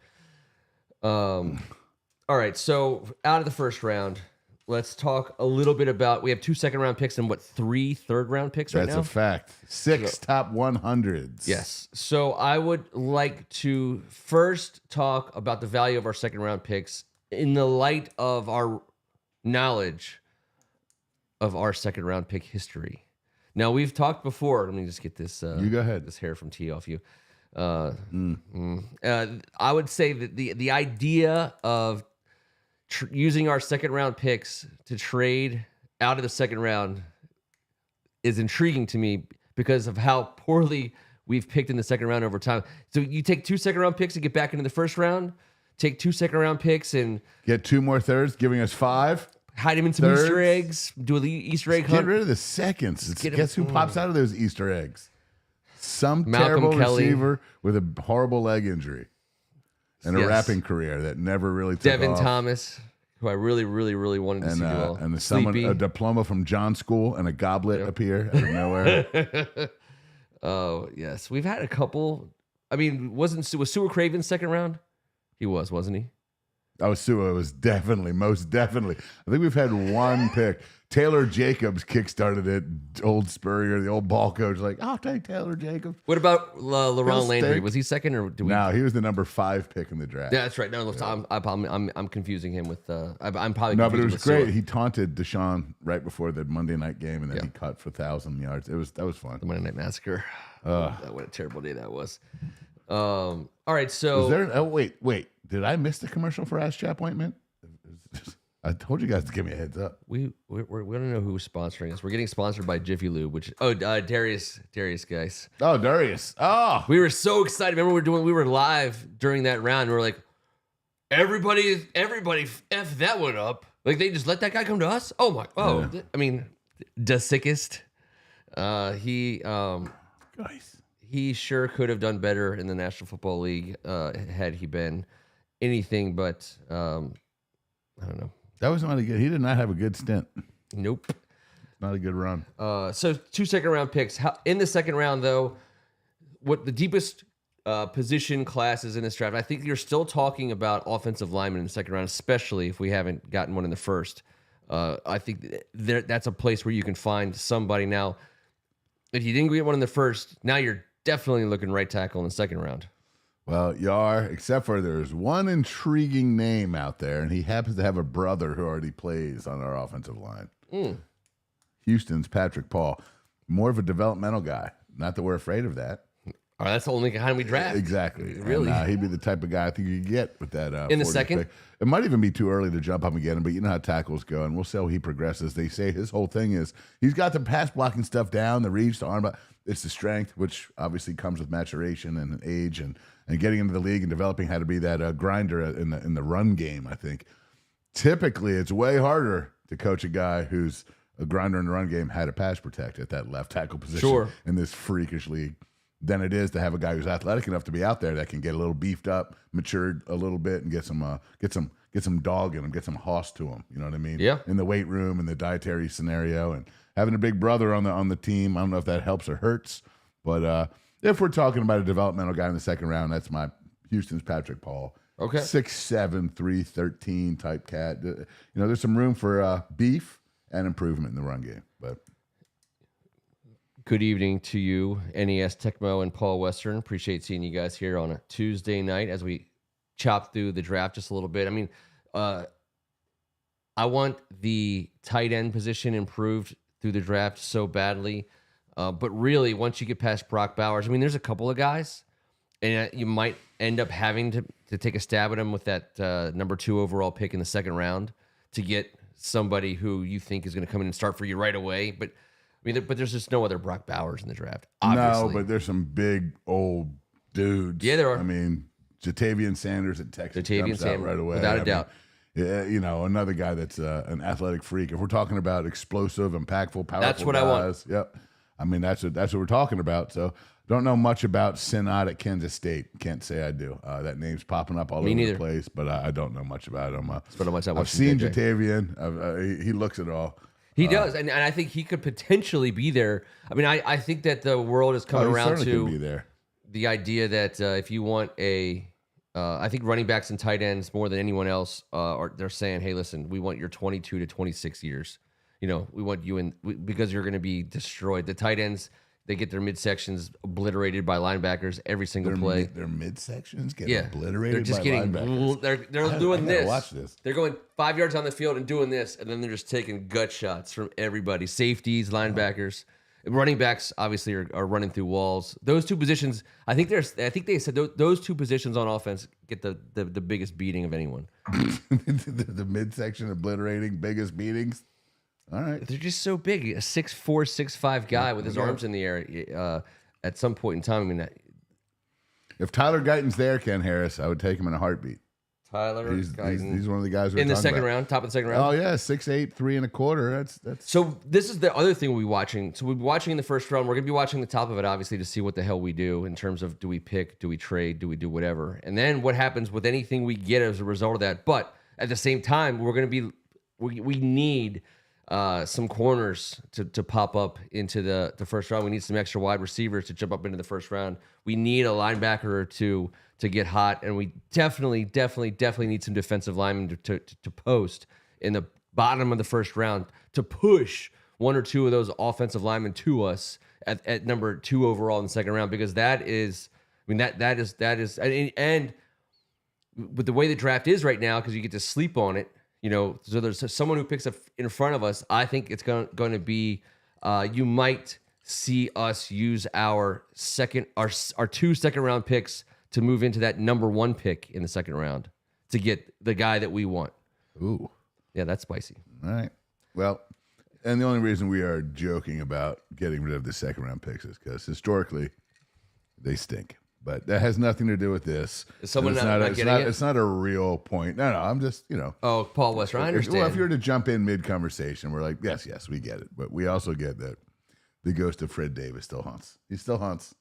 All right. So out of the first round, let's talk a little bit about. We have 2 second-round picks and 3 third-round picks right now. That's a fact. 6 top 100s. Yes. So I would like to first talk about the value of our second-round picks in the light of our knowledge of our second-round pick history. Now we've talked before. Let me just get this. You go ahead. This hair from T off you. I would say that the idea of using our second-round picks to trade out of the second round is intriguing to me because of how poorly we've picked in the second round over time. So you take 2 second-round picks and get back into the first round, take 2 second-round picks and get 2 more thirds, giving us 5. Hide him in some Easter eggs, do an Easter egg hunt. Get rid of the seconds. Guess who pops out of those Easter eggs? Some Malcolm terrible Kelly. receiver with a horrible leg injury and a rapping career that never really took Devin off. Thomas, who I really, really, really wanted to see do well. And a diploma from John School and a goblet appear out of nowhere. Oh, yes. We've had a couple. I mean, was Sua Craven second round? He wasn't he? Oh, Sua was most definitely. I think we've had one pick. Taylor Jacobs kickstarted it. Old Spurrier, the old ball coach, like, I'll take Taylor Jacobs. What about LaRon Landry? Was he second or do we? No, he was the number 5 pick in the draft. Yeah, that's right. No, I'm confusing him with. I'm probably no, but it was great. Sua. He taunted Deshaun right before the Monday night game, and then he cut for 1,000 yards. That was fun. The Monday Night Massacre. What a terrible day that was. All right, so was there? Oh, wait. Did I miss the commercial for Ass Chap Ointment? I told you guys to give me a heads up. We don't know who's sponsoring us. We're getting sponsored by Jiffy Lube, which Darius guys. Oh, Darius. Oh, we were so excited. Remember we were live during that round. We were like, everybody F that one up. Like they just let that guy come to us. Yeah. I mean, the sickest. He sure could have done better in the National Football League had he been anything but I don't know. That was not a good. He did not have a good stint. Nope. Not a good run. So 2 second-round picks. In the second round, though, what the deepest position classes in this draft, I think you're still talking about offensive linemen in the second round, especially if we haven't gotten one in the first. I think that's a place where you can find somebody. Now, if you didn't get one in the first, now you're definitely looking right tackle in the second round. Well, you are, except for there's one intriguing name out there, and he happens to have a brother who already plays on our offensive line. Houston's Patrick Paul. More of a developmental guy. Not that we're afraid of that. All right, that's the only kind we draft. Exactly. Really? And, he'd be the type of guy I think you could get with that. In the 40th second? pick. It might even be too early to jump up and get him, but you know how tackles go, and we'll see how he progresses. They say his whole thing is he's got the pass blocking stuff down, the reach, the arm, it's the strength, which obviously comes with maturation and age and getting into the league and developing how to be that grinder in the run game, I think. Typically, it's way harder to coach a guy who's a grinder in the run game, had to pass protect at that left tackle position in this freakish league than it is to have a guy who's athletic enough to be out there that can get a little beefed up, matured a little bit, and get some dog in him, get some hoss to him. You know what I mean? Yeah. In the weight room, in the dietary scenario, and having a big brother on the team. I don't know if that helps or hurts, but if we're talking about a developmental guy in the second round, that's my Houston's Patrick Paul. Okay. 6'7", 313 type cat. You know, there's some room for beef and improvement in the run game, but. Good evening to you, NES Tecmo and Paul Western. Appreciate seeing you guys here on a Tuesday night as we chop through the draft just a little bit. I mean, I want the tight end position improved through the draft so badly. But really, once you get past Brock Bowers, I mean, there's a couple of guys, and you might end up having to take a stab at him with that number 2 overall pick in the second round to get somebody who you think is going to come in and start for you right away. But there's just no other Brock Bowers in the draft. Obviously. No, but there's some big old dudes. Yeah, there are. I mean, Jatavian Sanders at Texas jumps out right away. Without a doubt. Yeah, you know, another guy that's an athletic freak. If we're talking about explosive, impactful, powerful that's what guys, I want. Yep. I mean, that's what we're talking about. So don't know much about Sinod at Kansas State. Can't say I do. That name's popping up all over the place, but I don't know much about him. I've seen Jatavian. He looks it all. He does, and I think he could potentially be there. I mean, I think that the world is coming around to be there. The idea that if you want I think running backs and tight ends more than anyone else, they're saying, hey, listen, we want your 22 to 26 years. You know, we want you because you're going to be destroyed. The tight ends, they get their midsections obliterated by linebackers every single play. Their midsections get obliterated they're just by getting, linebackers. They're doing this. Watch this. They're going 5 yards on the field and doing this, and then they're just taking gut shots from everybody. Safeties, linebackers. Running backs obviously are running through walls. Those two positions, I think they said those two positions on offense get the biggest beating of anyone. the midsection obliterating biggest beatings. All right, they're just so big. A 6'4", 6'5" guy with his arms in the air. At some point in time, I mean, if Tyler Guyton's there, Ken Harris, I would take him in a heartbeat. Tyler he's Guyton. one of the guys in the second about. round, top of the second round. Oh yeah, 6'8", 3 1/4. That's So this is the other thing we'll be watching. So we'll be watching in the first round. We're gonna be watching the top of it, obviously, to see what the hell we do in terms of do we pick, do we trade, do we do whatever, and then what happens with anything we get as a result of that. But at the same time, we need some corners to pop up into the first round. We need some extra wide receivers to jump up into the first round. We need a linebacker or two to get hot, and we definitely need some defensive linemen to post in the bottom of the first round to push one or two of those offensive linemen to us at number 2 overall in the second round, because that is and with the way the draft is right now, because you get to sleep on it. You know, so there's someone who picks up in front of us. I think it's going to be. You might see us use our 2 second round picks to move into that number 1 pick in the second round to get the guy that we want. Ooh, yeah, that's spicy. All right. Well, and the only reason we are joking about getting rid of the second round picks is because historically they stink. But that has nothing to do with this. Is someone not getting it? It's not a real point. No, I'm just, Oh, Paul Western, I understand. Well, if you were to jump in mid-conversation, we're like, yes, we get it. But we also get that the ghost of Fred Davis still haunts. He still haunts.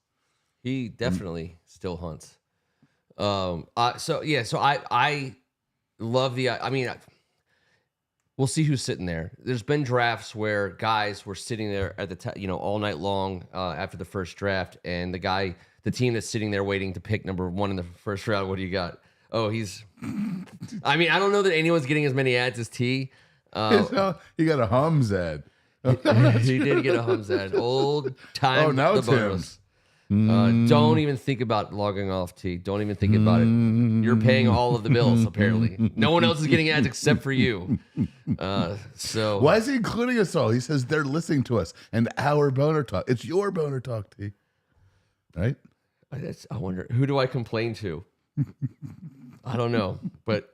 He definitely still hunts. So I love we'll see who's sitting there. There's been drafts where guys were sitting there at the all night long after the first draft, and the team that's sitting there waiting to pick number 1 in the first round. What do you got? Oh, I don't know that anyone's getting as many ads as T. He got a Hums ad. He did get a Hums ad. Old time. Oh, now it's him. Don't even think about logging off, T. Don't even think about it. You're paying all of the bills, apparently. No one else is getting ads except for you. So why is he including us all? He says they're listening to us and our boner talk. It's your boner talk, T. Right? I wonder, who do I complain to? I don't know, but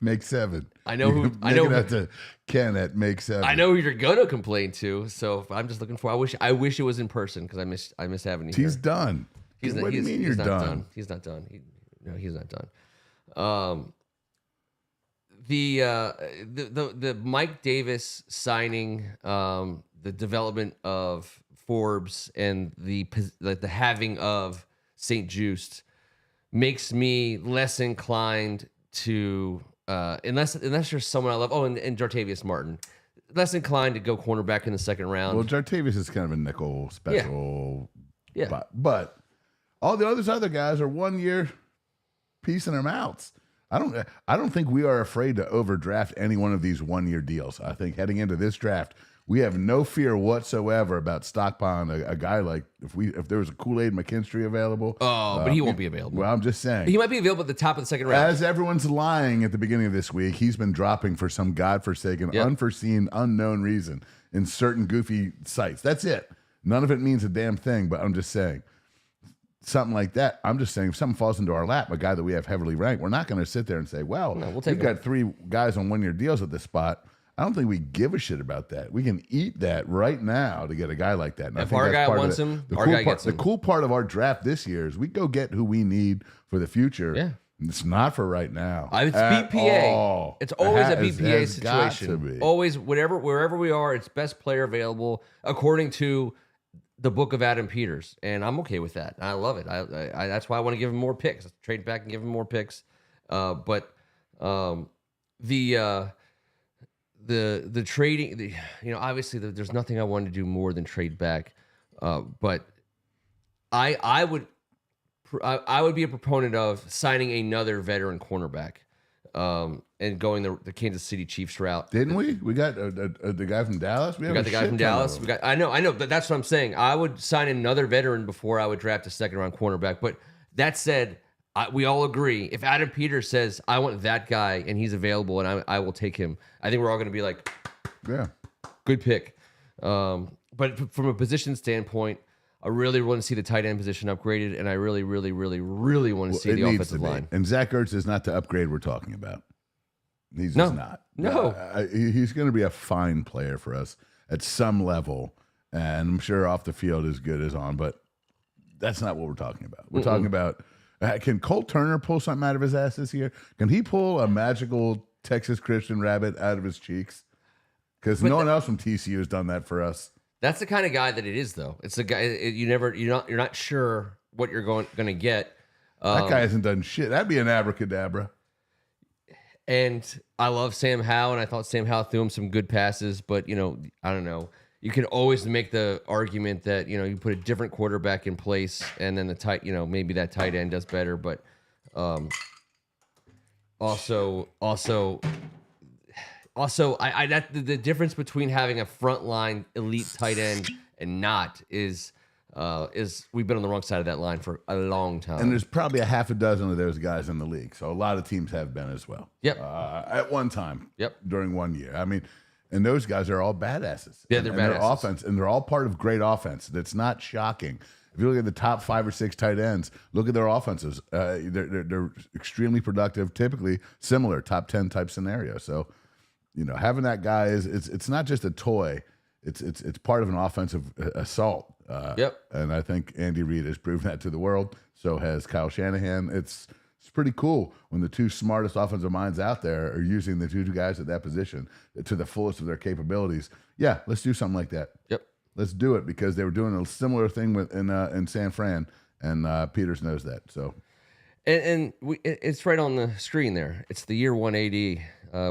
Make 7. I know who. I know that to Ken at Make 7. I know who you're gonna complain to. So I'm just looking for. I wish it was in person because I miss having you. He's here. done. What do you mean you're done? He's not done. He's not done. The Mike Davis signing, the development of Forbes, and the having of St. Juste makes me less inclined to, unless there's someone I love. Oh, and Jartavius Martin, less inclined to go cornerback in the second round. Well, Jartavius is kind of a nickel special. Yeah. But all the other guys are 1 year piece in their mouths. I don't think we are afraid to overdraft any one of these 1 year deals. I think heading into this draft, we have no fear whatsoever about stockpiling a guy like if there was a Kool-Aid McKinstry available. Oh, but he won't be available. Well, I'm just saying. He might be available at the top of the second round. As everyone's lying at the beginning of this week, he's been dropping for some godforsaken, unforeseen, unknown reason in certain goofy sites. That's it. None of it means a damn thing, but I'm just saying. Something like that. I'm just saying if something falls into our lap, a guy that we have heavily ranked, we're not going to sit there and say, well, we've got 3 guys on 1 year deals at this spot. I don't think we give a shit about that. We can eat that right now to get a guy like that. And if our guy wants him, our guy gets him. The cool part of our draft this year is we go get who we need for the future. Yeah. It's not for right now. It's BPA. All. It's always a BPA situation. Always, wherever we are, it's best player available according to the book of Adam Peters, and I'm okay with that. I love it. I that's why I want to give him more picks. Trade back and give him more picks. But the trading, obviously there's nothing I want to do more than trade back. But I would be a proponent of signing another veteran cornerback. And going the Kansas City Chiefs route. Didn't we? We got the guy from Dallas. We got the guy from Dallas. I know. That's what I'm saying. I would sign another veteran before I would draft a second round cornerback. But that said, we all agree. If Adam Peters says I want that guy and he's available and I will take him, I think we're all going to be like, yeah, good pick. But from a position standpoint, I really want to see the tight end position upgraded, and I really, really, really, really want to see the offensive line. And Zach Ertz is not the upgrade we're talking about. He's just not. No. He's going to be a fine player for us at some level, and I'm sure off the field is good as on, but that's not what we're talking about. We're talking about, can Colt Turner pull something out of his ass this year? Can he pull a magical Texas Christian rabbit out of his cheeks? Because no one else from TCU has done that for us. That's the kind of guy that it is, though. It's the guy you're not sure what you're going to get. That guy hasn't done shit. That'd be an abracadabra. And I love Sam Howell, and I thought Sam Howell threw him some good passes, but I don't know. You can always make the argument that you put a different quarterback in place, and then maybe that tight end does better, but also. The difference between having a frontline elite tight end and not is we've been on the wrong side of that line for a long time. And there's probably a half a dozen of those guys in the league, so a lot of teams have been as well. Yep. At one time. Yep. During 1 year. I mean, and those guys are all badasses. Yeah, they're badasses. Their offense, and they're all part of great offense. That's not shocking. If you look at the top 5 or 6 tight ends, look at their offenses. They're extremely productive, typically similar top 10 type scenario. So, having that guy it's not just a toy. It's part of an offensive assault. Yep. And I think Andy Reid has proven that to the world. So has Kyle Shanahan. It's pretty cool when the 2 smartest offensive minds out there are using the 2 guys at that position to the fullest of their capabilities. Yeah, let's do something like that. Yep. Let's do it because they were doing a similar thing in San Fran, and Peters knows that. So. And it's right on the screen there. It's the year 180.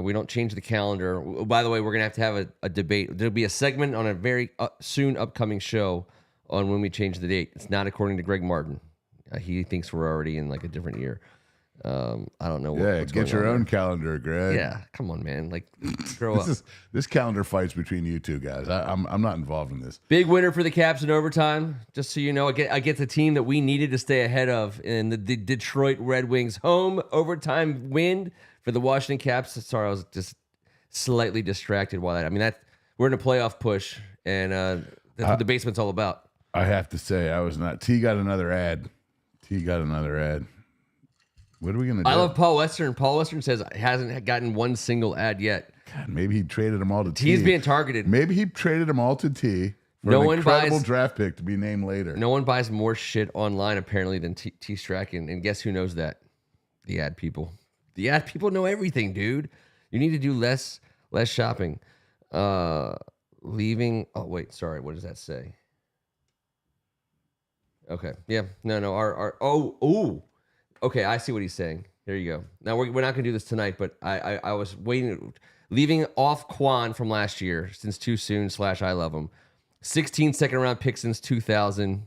We don't change the calendar. By the way, we're going to have a debate. There'll be a segment on a very soon upcoming show on when we change the date. It's not according to Greg Martin. He thinks we're already in like a different year. I don't know. What's get your own calendar, Greg. Yeah, come on, man. Like, grow up. This calendar fight's between you two guys. I'm not involved in this. Big winner for the Caps in overtime. Just so you know, I get the team that we needed to stay ahead of in the Detroit Red Wings home overtime win for the Washington Caps. Sorry, I was just slightly distracted while that. I mean, we're in a playoff push, and that's what the basement's all about. I have to say, I was not. T got another ad. What are we gonna do? I love Paul Western. Paul Western says hasn't gotten one single ad yet. God, maybe he traded them all to T. He's being targeted. Maybe he traded them all to T for an incredible draft pick to be named later. No one buys more shit online apparently than T Strachan, and guess who knows that? The ad people. The ad people know everything, dude. You need to do less shopping. Leaving. Oh wait, sorry. What does that say? Okay. Yeah. No. Okay, I see what he's saying. There you go. Now, we're not going to do this tonight, but I was waiting. Leaving off Quan from last year, since too soon / I love him. 16 second-round pick since 2000.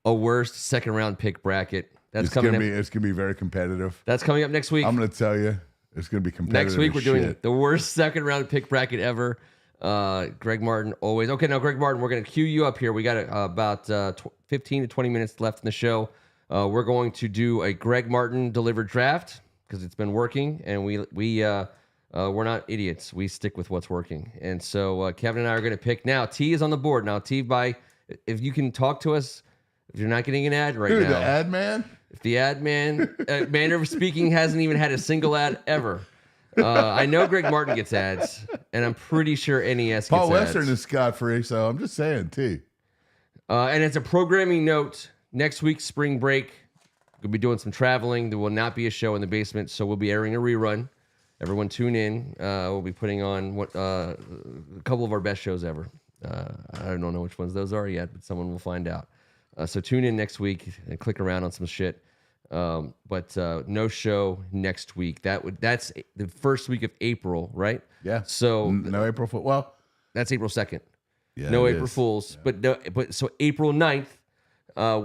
A worst second-round pick bracket. It's going to be very competitive. That's coming up next week. I'm going to tell you. It's going to be competitive. Next week, we're doing the worst second-round pick bracket ever. Greg Martin always. Okay, now, Greg Martin, we're going to cue you up here. We got about 15 to 20 minutes left in the show. We're going to do a Greg Martin delivered draft because it's been working, and we're not idiots. We stick with what's working. And so Kevin and I are going to pick now. T is on the board now. T, if you can talk to us, if you're not getting an ad right now. The ad man? If the ad man, manner of speaking, hasn't even had a single ad ever. I know Greg Martin gets ads, and I'm pretty sure NES gets Paul ads. Western is scot-free, so I'm just saying, T. And it's a programming note. Next week, spring break, we'll be doing some traveling. There will not be a show in the basement, so we'll be airing a rerun. Everyone tune in. We'll be putting on a couple of our best shows ever. I don't know which ones those are yet, but someone will find out. So tune in next week and click around on some shit. But no show next week. That's the first week of April, right? Yeah. So no April Fool. Well, that's April 2nd. Yeah, no April Fools. Yeah. But so April 9th.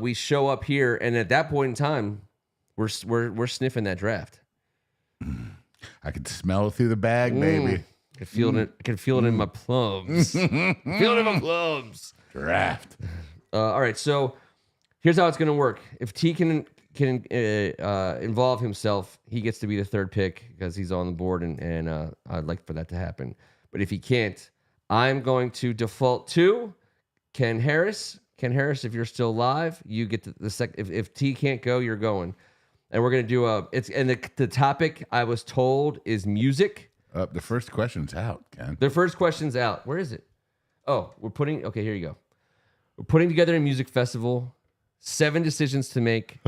We show up here, and at that point in time, we're sniffing that draft. I could smell it through the bag, baby. I can feel it in my plums. Feel it in my plums. Draft. All right, so here's how it's going to work. If T can involve himself, he gets to be the third pick because he's on the board, and I'd like for that to happen. But if he can't, I'm going to default to Ken Harris. Ken Harris, if you're still live, you get the second. If T can't go, you're going. And we're gonna do the topic I was told is music. The first question's out, Ken. The first question's out. Where is it? Oh, okay, here you go. We're putting together a music festival. 7 decisions to make.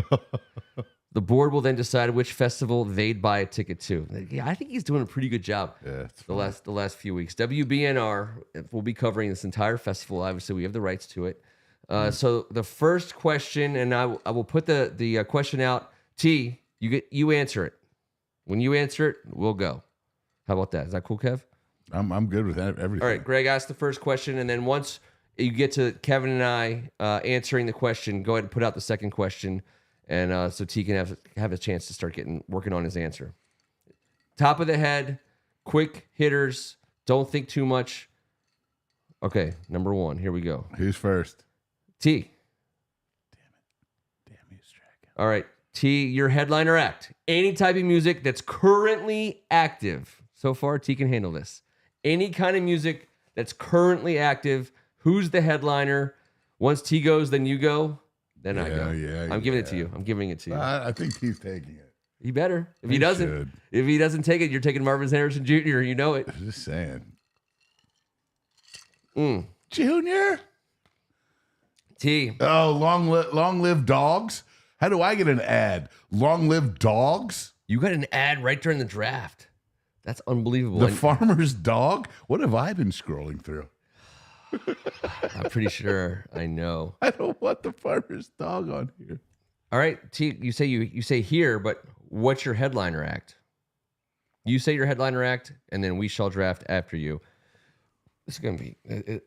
The board will then decide which festival they'd buy a ticket to. Yeah, I think he's doing a pretty good job. Yeah, the last few weeks. WBNR will be covering this entire festival. Obviously, we have the rights to it. So the first question, and I will put the question out. T, you answer it. When you answer it, we'll go. How about that? Is that cool, Kev? I'm good with everything. All right, Greg asked the first question, and then once you get to Kevin and I answering the question, go ahead and put out the second question, and so T can have a chance to start working on his answer. Top of the head, quick hitters. Don't think too much. Okay, number 1. Here we go. Who's first? T. Damn you, Strachan. All right. T, your headliner act. Any type of music that's currently active. So far, T can handle this. Any kind of music that's currently active. Who's the headliner? Once T goes, then you go. Then I go. I'm giving it to you. I'm giving it to you. I think T's taking it. He better. If he doesn't take it, you're taking Marvin Harrison Jr. You know it. I'm just saying. Junior. T. Oh, long live dogs. How do I get an ad? Long live dogs? You got an ad right during the draft. That's unbelievable. The farmer's dog? What have I been scrolling through? I'm pretty sure I know. I don't want the farmer's dog on here. All right, T, you say here, but what's your headliner act? You say your headliner act, and then we shall draft after you. This is going to be,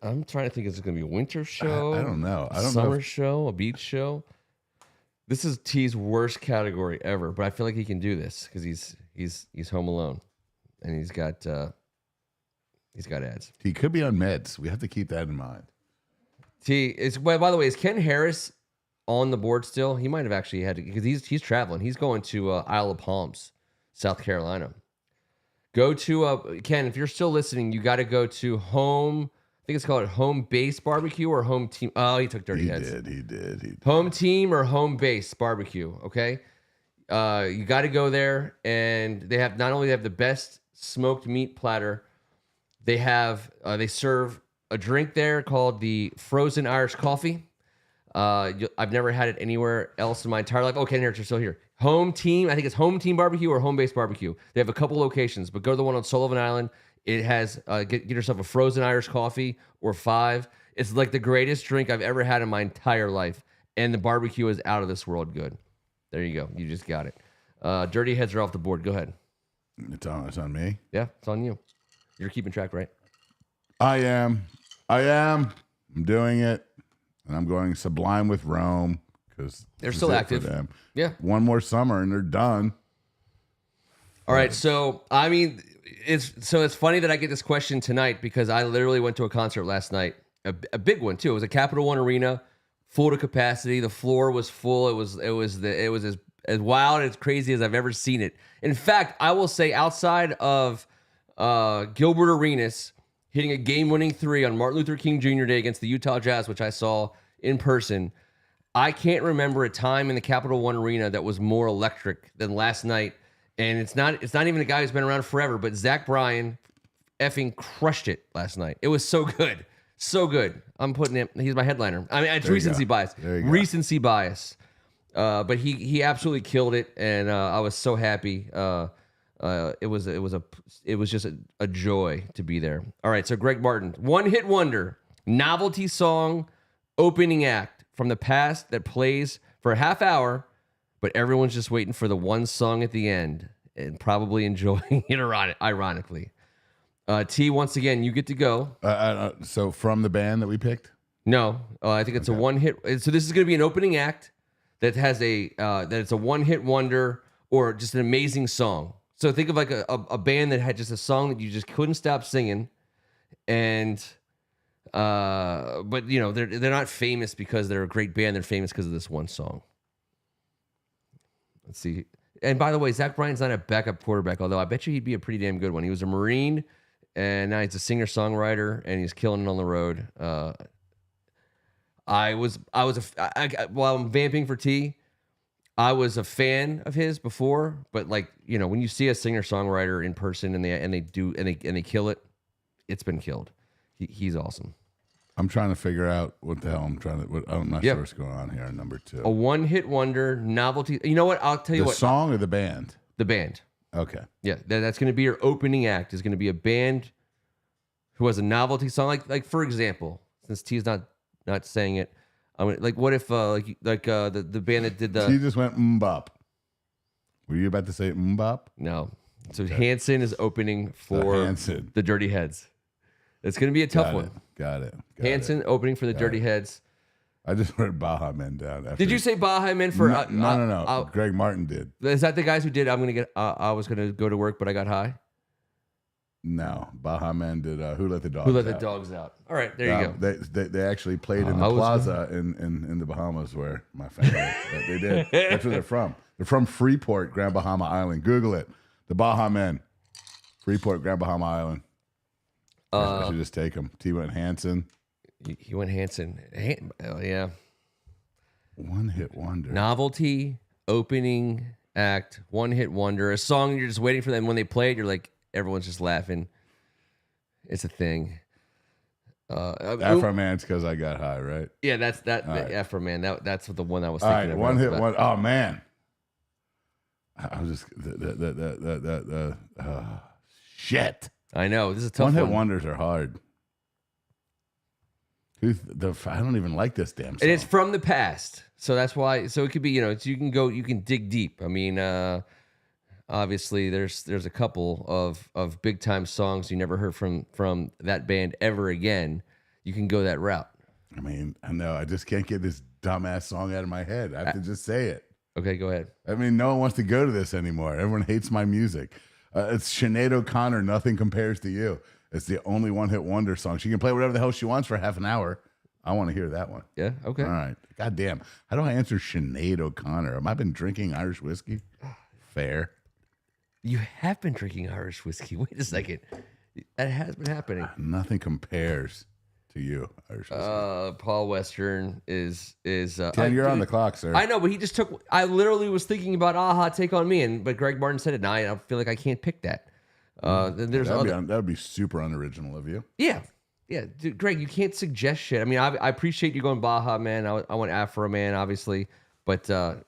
I'm trying to think, is it going to be a winter show? I don't know. Summer show, a beach show? This is T's worst category ever, but I feel like he can do this because he's home alone, and he's got ads. He could be on meds. We have to keep that in mind. T is. By the way, is Ken Harris on the board still? He might have actually had to because he's traveling. He's going to Isle of Palms, South Carolina. Go to Ken. If you're still listening, you got to go to home. I think it's called Home Base Barbecue or Home Team. Oh, he took Dirty Heads. He did. Home Team or Home Base Barbecue. Okay, you got to go there, and they have not only have the best smoked meat platter, they serve a drink there called the Frozen Irish Coffee. I've never had it anywhere else in my entire life. Okay, here, you're still here. Home Team. I think it's Home Team Barbecue or Home Base Barbecue. They have a couple locations, but go to the one on Sullivan Island. It has get yourself a frozen Irish coffee or 5. It's like the greatest drink I've ever had in my entire life, and the barbecue is out of this world good. There you go. You just got it. Dirty Heads are off the board. Go ahead. It's on me. Yeah, it's on you. You're keeping track, right? I am. I'm doing it, and I'm going Sublime with Rome because they're still active. Them. Yeah. One more summer, and they're done. All right. So I mean. It's funny that I get this question tonight because I literally went to a concert last night, a big one too. It was a Capital One Arena, full to capacity. The floor was full. It was as wild as crazy as I've ever seen it. In fact, I will say outside of Gilbert Arenas hitting a game-winning 3 on Martin Luther King Jr. Day against the Utah Jazz, which I saw in person, I can't remember a time in the Capital One Arena that was more electric than last night. And it's not even a guy who's been around forever, but Zach Bryan effing crushed it last night. It was so good. So good. I'm putting him, he's my headliner. I mean, it's recency bias. Recency bias. But he absolutely killed it, and I was so happy. It was just a joy to be there. All right, so Greg Martin, one-hit wonder, novelty song, opening act from the past that plays for a half hour, but everyone's just waiting for the one song at the end and probably enjoying it ironically. T, once again, you get to go. So from the band that we picked? No, I think it's a one-hit. So this is going to be an opening act that has that it's a one-hit wonder or just an amazing song. So think of like a band that had just a song that you just couldn't stop singing, and but you know they're not famous because they're a great band. They're famous because of this one song. Let's see. And by the way, Zach Bryan's not a backup quarterback, although I bet you he'd be a pretty damn good one. He was a Marine, and now he's a singer-songwriter, and he's killing it on the road. While I'm vamping for T, I was a fan of his before, but like, you know, when you see a singer-songwriter in person and they kill it, it's been killed. He's awesome. I'm trying to figure out what the hell I'm not sure what's going on here. Number 2, a one-hit wonder novelty. You know what? I'll tell you what. The song or the band? The band. Okay. Yeah, that's going to be your opening act. Is going to be a band who has a novelty song. Like for example, since T's not saying it, I'm gonna, like, what if the band that did the. T just went mbop. Were you about to say mbop? No. So Hanson is opening for the Dirty Heads. It's going to be a tough one. Got it. Hanson opening for the Dirty Heads. I just wrote Baja Men down. Did you say Baja Men for? No. Greg Martin did. Is that the guys who did? I was gonna go to work, but I got high. No, Baja Men did. Who let the dogs? Who let the dogs out? All right, there you go. They actually played in the plaza in the Bahamas where my family. They did. That's where they're from. They're from Freeport, Grand Bahama Island. Google it. The Baja Men, Freeport, Grand Bahama Island. I should just take him. T went Hanson. He went Hanson. Yeah. One-hit wonder. Novelty, opening act, one-hit wonder. A song you're just waiting for them. When they play it, you're like, everyone's just laughing. It's a thing. Afro Man's because I got high, right? Yeah, that's that. Right. Afro Man. That's the one I was thinking. All right, one-hit wonder. Oh man, I was just shit. I know this is a tough. One-hit wonders are hard. I don't even like this damn song. And it's from the past, so that's why. So it could be, you can dig deep. I mean, obviously there's a couple of big time songs you never heard from that band ever again. You can go that route. I mean, I know. I just can't get this dumbass song out of my head. I have to just say it. Okay, go ahead. I mean, no one wants to go to this anymore. Everyone hates my music. It's Sinead O'Connor, Nothing Compares to You. It's the only one-hit wonder song. She can play whatever the hell she wants for half an hour. I want to hear that one. Yeah, okay. All right. God damn. How do I answer Sinead O'Connor? Have I been drinking Irish whiskey? Fair. You have been drinking Irish whiskey. Wait a second. That has been happening. Nothing compares to you, Irish whiskey. Paul Western is Ken, you're on the clock, sir. I know, but he just took. I literally was thinking about Aha, Take on Me, but Greg Martin said it, and I feel like I can't pick that. There's that would be super unoriginal of you. Yeah, dude, Greg, you can't suggest shit. I mean, I appreciate you going Baja, man. I went Afro, man, obviously, but you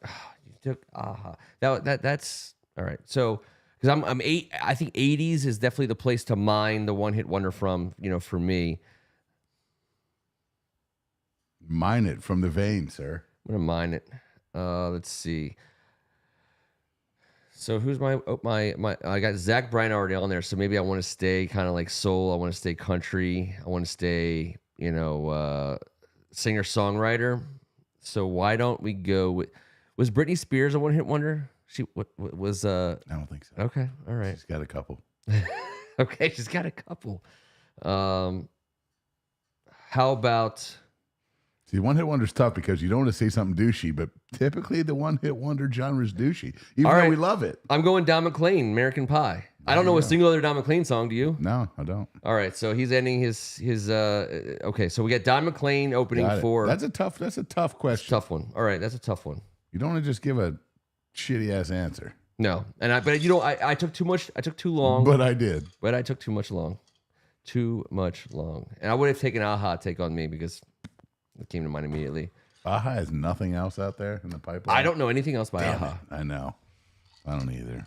took Aha. That's all right. So because I think 80s is definitely the place to mine the one hit wonder from. For me. Mine it from the vein, sir. I'm gonna mine it. Let's see. So who's my I got Zach Bryan already on there, so maybe I want to stay kind of like soul. I want to stay country. I want to stay, singer-songwriter. So why don't we go with, was Britney Spears a one-hit wonder? She was I don't think so. Okay, all right. She's got a couple. Okay, she's got a couple. How about... See, one-hit wonder's tough because you don't want to say something douchey, but typically the one-hit wonder genre is douchey, even though we love it. I'm going Don McLean, American Pie. I don't know a single other Don McLean song. Do you? No, I don't. All right, so he's ending his. Okay, so we got Don McLean opening for. That's a tough question. Tough one. All right, that's a tough one. You don't want to just give a shitty ass answer. No, I took too much. I took too long. But I did. But I took too much long. Too much long, and I would have taken Aha, Take on Me, because it came to mind immediately. Aha has nothing else out there in the pipeline. I don't know anything else by Damn Aha. It. I know. I don't either.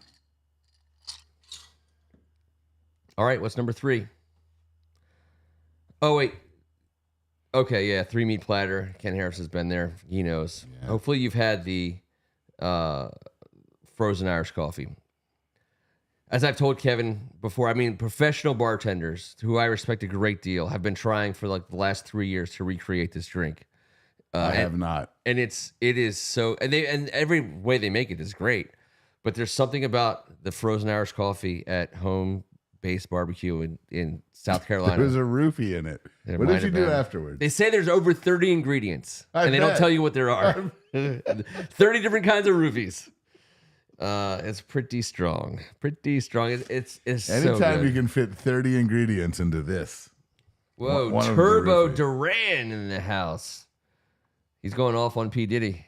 All right, what's number 3? Oh, wait. Okay, yeah, 3 meat platter. Ken Harris has been there. He knows. Yeah. Hopefully you've had the frozen Irish coffee. As I've told Kevin before, I mean, professional bartenders, who I respect a great deal, have been trying for like the last 3 years to recreate this drink. I have not. And it is so, and every way they make it is great. But there's something about the frozen Irish coffee at home-based barbecue in South Carolina. There's a roofie in it. What did you do afterwards? They say there's over 30 ingredients, and they don't tell you what there are. 30 different kinds of roofies. It's pretty strong. Pretty strong. It's anytime so good. You can fit 30 ingredients into this. Whoa, Turbo Duran in the house. He's going off on P. Diddy.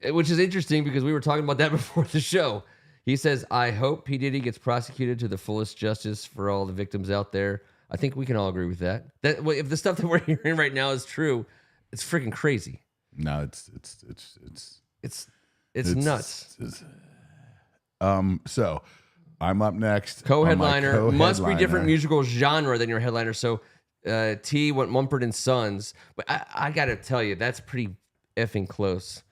Which is interesting because we were talking about that before the show. He says, I hope P. Diddy gets prosecuted to the fullest justice for all the victims out there. I think we can all agree with that. If the stuff that we're hearing right now is true, it's freaking crazy. No, it's nuts. So I'm up next. Co-headliner must be different musical genre than your headliner. So T went Mumford & Sons, but I got to tell you, that's pretty effing close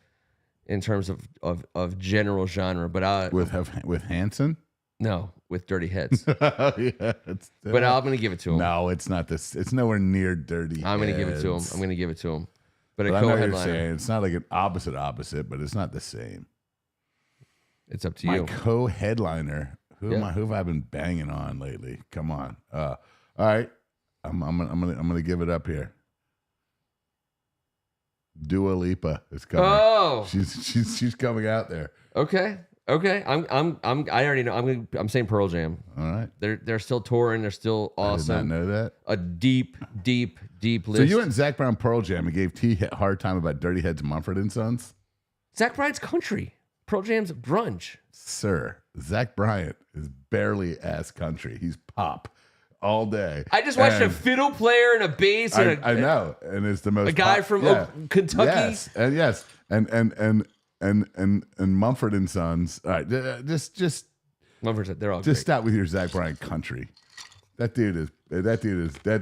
in terms of general genre. But with Hanson? No, with Dirty Heads. Yeah, but I'm going to give it to him. No, it's not this. It's nowhere near Dirty Heads. I'm going to give it to him. But a I know what you're co-headliner. saying. It's not like an opposite, but it's not the same. It's up to My you. Co-headliner. Who have I been banging on lately? Come on. All right. I'm gonna give it up here. Dua Lipa is coming. Oh, she's coming out there. Okay. I already know. I'm saying Pearl Jam. All right. They're still touring. They're still awesome. I did not know that. A deep list. So you went Zach Brown Pearl Jam and gave T a hard time about Dirty Heads Mumford & Sons? Zach Bryan's country. Pearl Jam's grunge. Sir, Zach Bryan is barely ass country. He's pop all day. I just watched a fiddle player and a bass. And I know, and it's the most a guy from Kentucky. Yes, and Mumford & Sons. All right, just Mumford. They're all just great. stop with your Zach Bryan country. That dude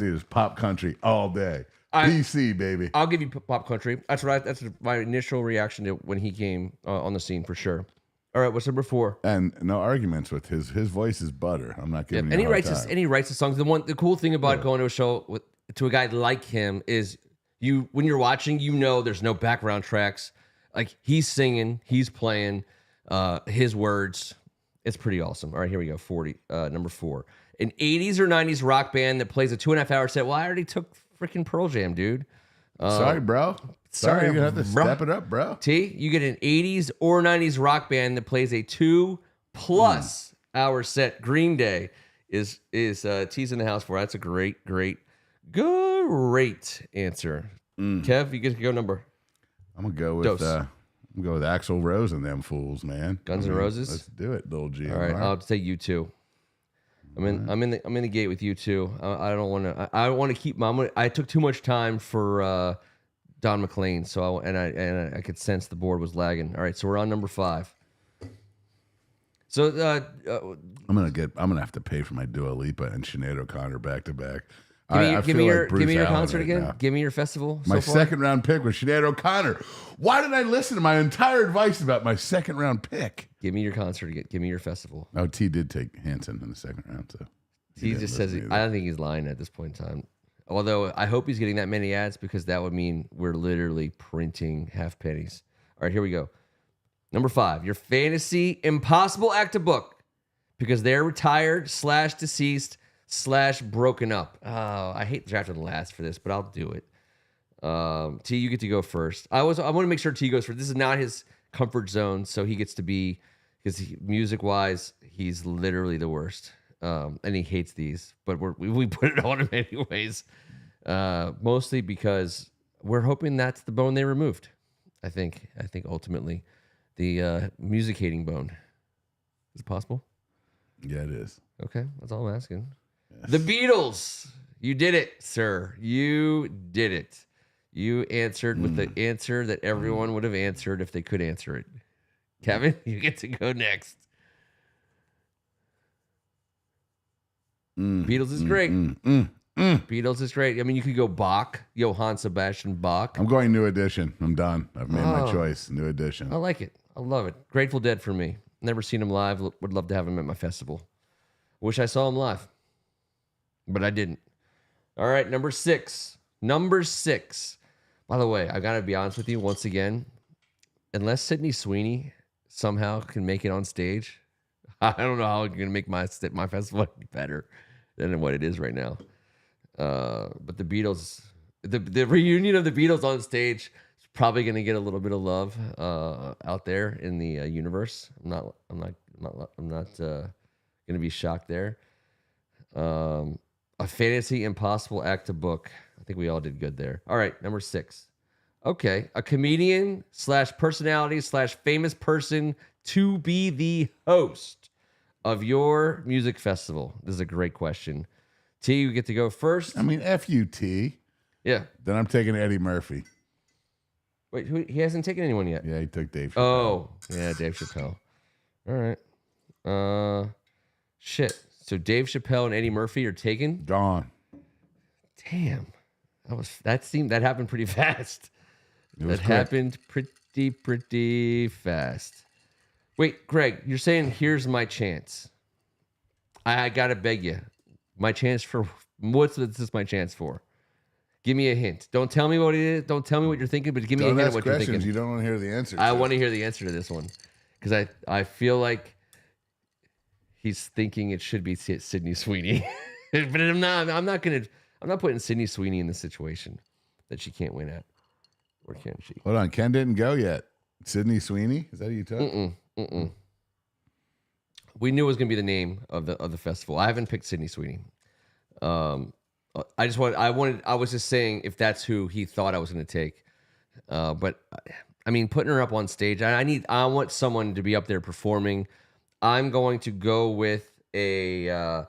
is pop country all day. PC, baby. I'll give you pop country. That's right. That's my initial reaction to when he came on the scene for sure. All right, what's number 4? And no arguments with his voice is butter. I'm not giving you and a hard time. And he writes the songs. The cool thing about going to a show to a guy like him is when you're watching, there's no background tracks. Like he's singing, he's playing his words. It's pretty awesome. All right, here we go. Number 4. An 80s or 90s rock band that plays a 2.5-hour set. Well, I already took freaking Pearl Jam, dude. Sorry, bro. Sorry, you're going to have to step it up, bro. T, you get an 80s or 90s rock band that plays a 2+ hour set. Green Day is T's in the house for. That's a great answer. Kev, you get to go number. I'm gonna go with Axl Rose and them fools, man. Guns N' Roses. Let's do it, little G. All right, I'll say U2. I'm in the gate with U2. I don't want to. I want to keep I took too much time for Don McLean, so I could sense the board was lagging. All right, so we're on number 5. So I'm gonna have to pay for my Dua Lipa and Sinead O'Connor back to back. Give me your concert again. Now. Give me your festival. My second round pick was Sinead O'Connor. Why did I listen to my entire advice about my second round pick? Give me your concert again. Give me your festival. Oh, T did take Hanson in the second round, so he just says I don't think he's lying at this point in time. Although I hope he's getting that many ads because that would mean we're literally printing half pennies. All right, here we go. Number 5, your fantasy impossible act of book because they're retired / deceased / broken up. Oh, I hate drafting the last for this, but I'll do it. T, you get to go first. I want to make sure T goes first. This is not his comfort zone, so he gets to be, because music-wise, he's literally the worst. And he hates these, but we put it on him anyways. Mostly because we're hoping that's the bone they removed. I think ultimately the music hating bone. Is it possible? Yeah, it is. Okay, that's all I'm asking. Yes. The Beatles. You did it, sir. You did it. You answered with the answer that everyone would have answered if they could answer it. Kevin, you get to go next. Beatles is great. Beatles is great. I mean, you could go Bach, Johann Sebastian Bach. I'm going New Edition. I'm done. I've made my choice. New Edition. I like it. I love it. Grateful Dead for me. Never seen him live. Would love to have him at my festival. Wish I saw him live, but I didn't. All right, number 6. By the way, I got to be honest with you once again. Unless Sydney Sweeney somehow can make it on stage, I don't know how I'm going to make my festival better than what it is right now. But the Beatles, the reunion of the Beatles on stage is probably going to get a little bit of love out there in the universe. I'm not going to be shocked there. A fantasy impossible act to book. I think we all did good there. All right, number 6. Okay, a comedian / personality / famous person to be the host of your music festival. This is a great question. T, you get to go first. I mean, F U T. Yeah. Then I'm taking Eddie Murphy. Wait, he hasn't taken anyone yet. Yeah, he took Dave Chappelle. Oh, yeah, Dave Chappelle. All right. Shit. So Dave Chappelle and Eddie Murphy are taken? Gone. Damn. That happened pretty fast. Happened pretty fast. Wait, Greg, you're saying here's my chance. I gotta beg you. My chance for what's this my chance for? Give me a hint. Don't tell me what it is. Don't tell me what you're thinking, but give me a hint of what you're thinking. You don't want to hear the answer. I want to hear the answer to this one because I feel like he's thinking it should be Sydney Sweeney, but I'm not. I'm not putting Sydney Sweeney in the situation that she can't win at. Or can she? Hold on, Ken didn't go yet. Sydney Sweeney, is that who you took? We knew it was going to be the name of the festival. I haven't picked Sydney Sweeney. I was just saying if that's who he thought I was going to take. But I mean, putting her up on stage, I want someone to be up there performing. I'm going to go with a.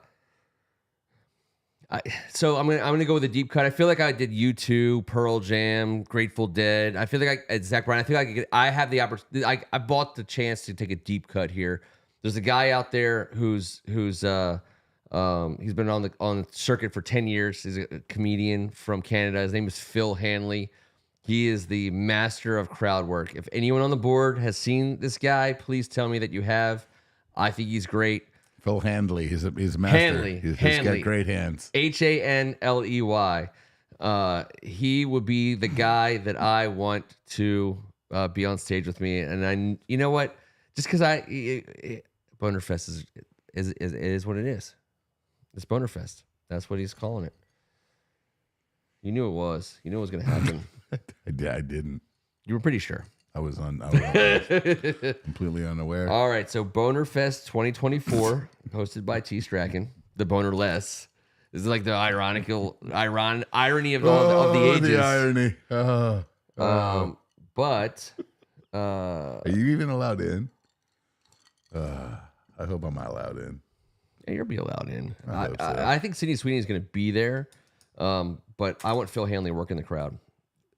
So I'm gonna go with a deep cut. I feel like I did U2, Pearl Jam, Grateful Dead. I feel like Zach Bryan. I feel like I have the opportunity. I bought the chance to take a deep cut here. There's a guy out there who's he's been on the circuit for 10 years. He's a comedian from Canada. His name is Phil Hanley. He is the master of crowd work. If anyone on the board has seen this guy, please tell me that you have. I think he's great. Phil Handley. He's a master. Hanley. He's got great hands. Hanley. He would be the guy that I want to be on stage with me. And you know what? Just because Bonerfest is what it is. It's Bonerfest. That's what he's calling it. You knew it was. You knew it was going to happen. I didn't. You were pretty sure. I was completely unaware. All right, so Bonerfest 2024, hosted by T. Strachan, the Bonerless. This is like the irony of the ages. The irony. But are you even allowed in? I hope I'm not allowed in. Yeah, you'll be allowed in. I hope so. I think Sydney Sweeney is going to be there, but I want Phil Hanley working the crowd.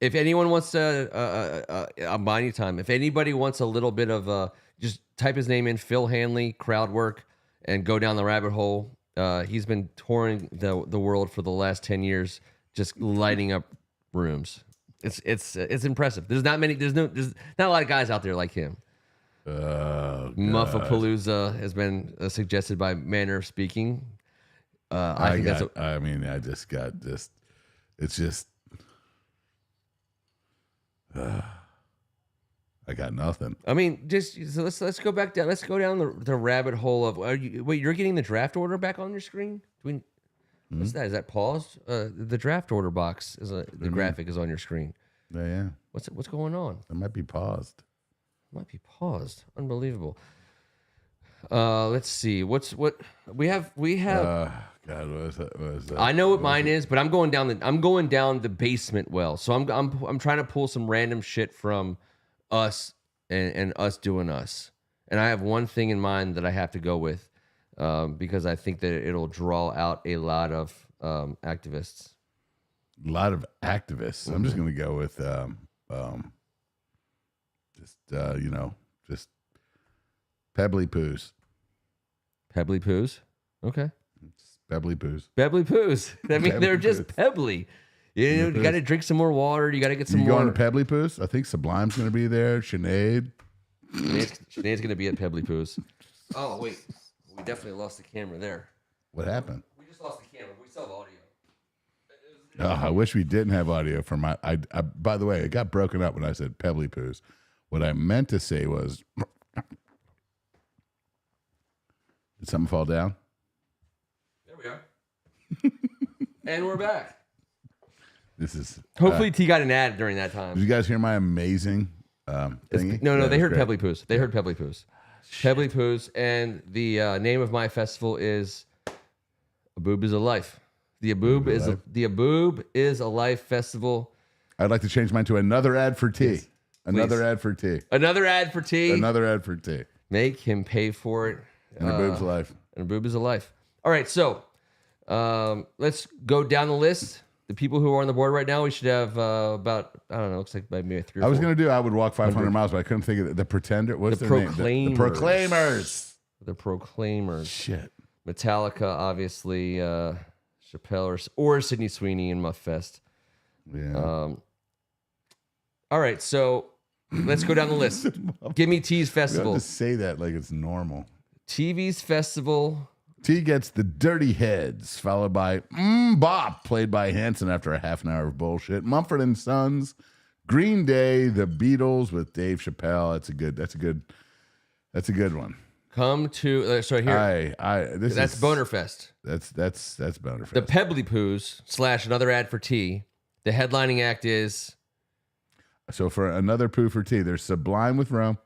If anyone wants to, I'm buying you time. If anybody wants a little bit of, just type his name in, Phil Hanley, crowd work, and go down the rabbit hole. He's been touring the world for the last 10 years, just lighting up rooms. It's impressive. There's not a lot of guys out there like him. Muffapalooza has been suggested by Manner of Speaking. I got nothing. I mean, so let's go back down. Let's go down the rabbit hole of. You're getting the draft order back on your screen? What's that? Is that paused? The draft order box the graphic is on your screen. Yeah. What's going on? It might be paused. Might be paused. Unbelievable. Let's see. What we have. God, what is that? I know what mine is, but I'm going down the basement well. So I'm trying to pull some random shit from us and us doing us. And I have one thing in mind that I have to go with because I think that it'll draw out a lot of activists. A lot of activists. Mm-hmm. I'm just going to go with just pebbly poos. Pebbly poos? Okay. Pebbly poos. Pebbly poos. I mean, they're just pebbly. You got to drink some more water. You got to get some more. You going to Pebbly Poos? I think Sublime's going to be there. Sinead. Sinead's going to be at Pebbly Poos. Oh, wait. We definitely lost the camera there. What happened? We just lost the camera. We still have audio. I wish we didn't have audio for my. By the way, it got broken up when I said Pebbly Poos. What I meant to say was, did something fall down? There we are. And we're back. This is hopefully T got an ad during that time. Did you guys hear my amazing thingy? No, they heard Pebbly Poos. They heard Pebbly Poos. Pebbly Poos, and the name of my festival is A Boob is a Life. The Aboob is a Life festival. I'd like to change mine to another ad for tea. Yes, another ad for tea. Another ad for tea. Another ad for tea. Make him pay for it. And a boob's a life. And a boob is a life. All right, so let's go down the list. The people who are on the board right now, we should have about, I don't know, looks like maybe 3 or 4. I was going to do, I would walk 500 miles, but I couldn't think of it. The Pretender. What's their name? The Proclaimers. The Proclaimers. Shit. Metallica, obviously. Chappelle or Sydney Sweeney in Muffest. Yeah. All right, so let's go down the list. Give me T's Festival. You have to say that like it's normal. TV's Festival. T gets the Dirty Heads, followed by Bop, played by Hanson after a half an hour of bullshit. Mumford and Sons, Green Day, The Beatles with Dave Chappelle. That's a good one. Come to so here. That's Bonerfest. That's Bonerfest. The Pebbly Poos / another ad for T. The headlining act is. So for another poo for T, there's Sublime with Rome.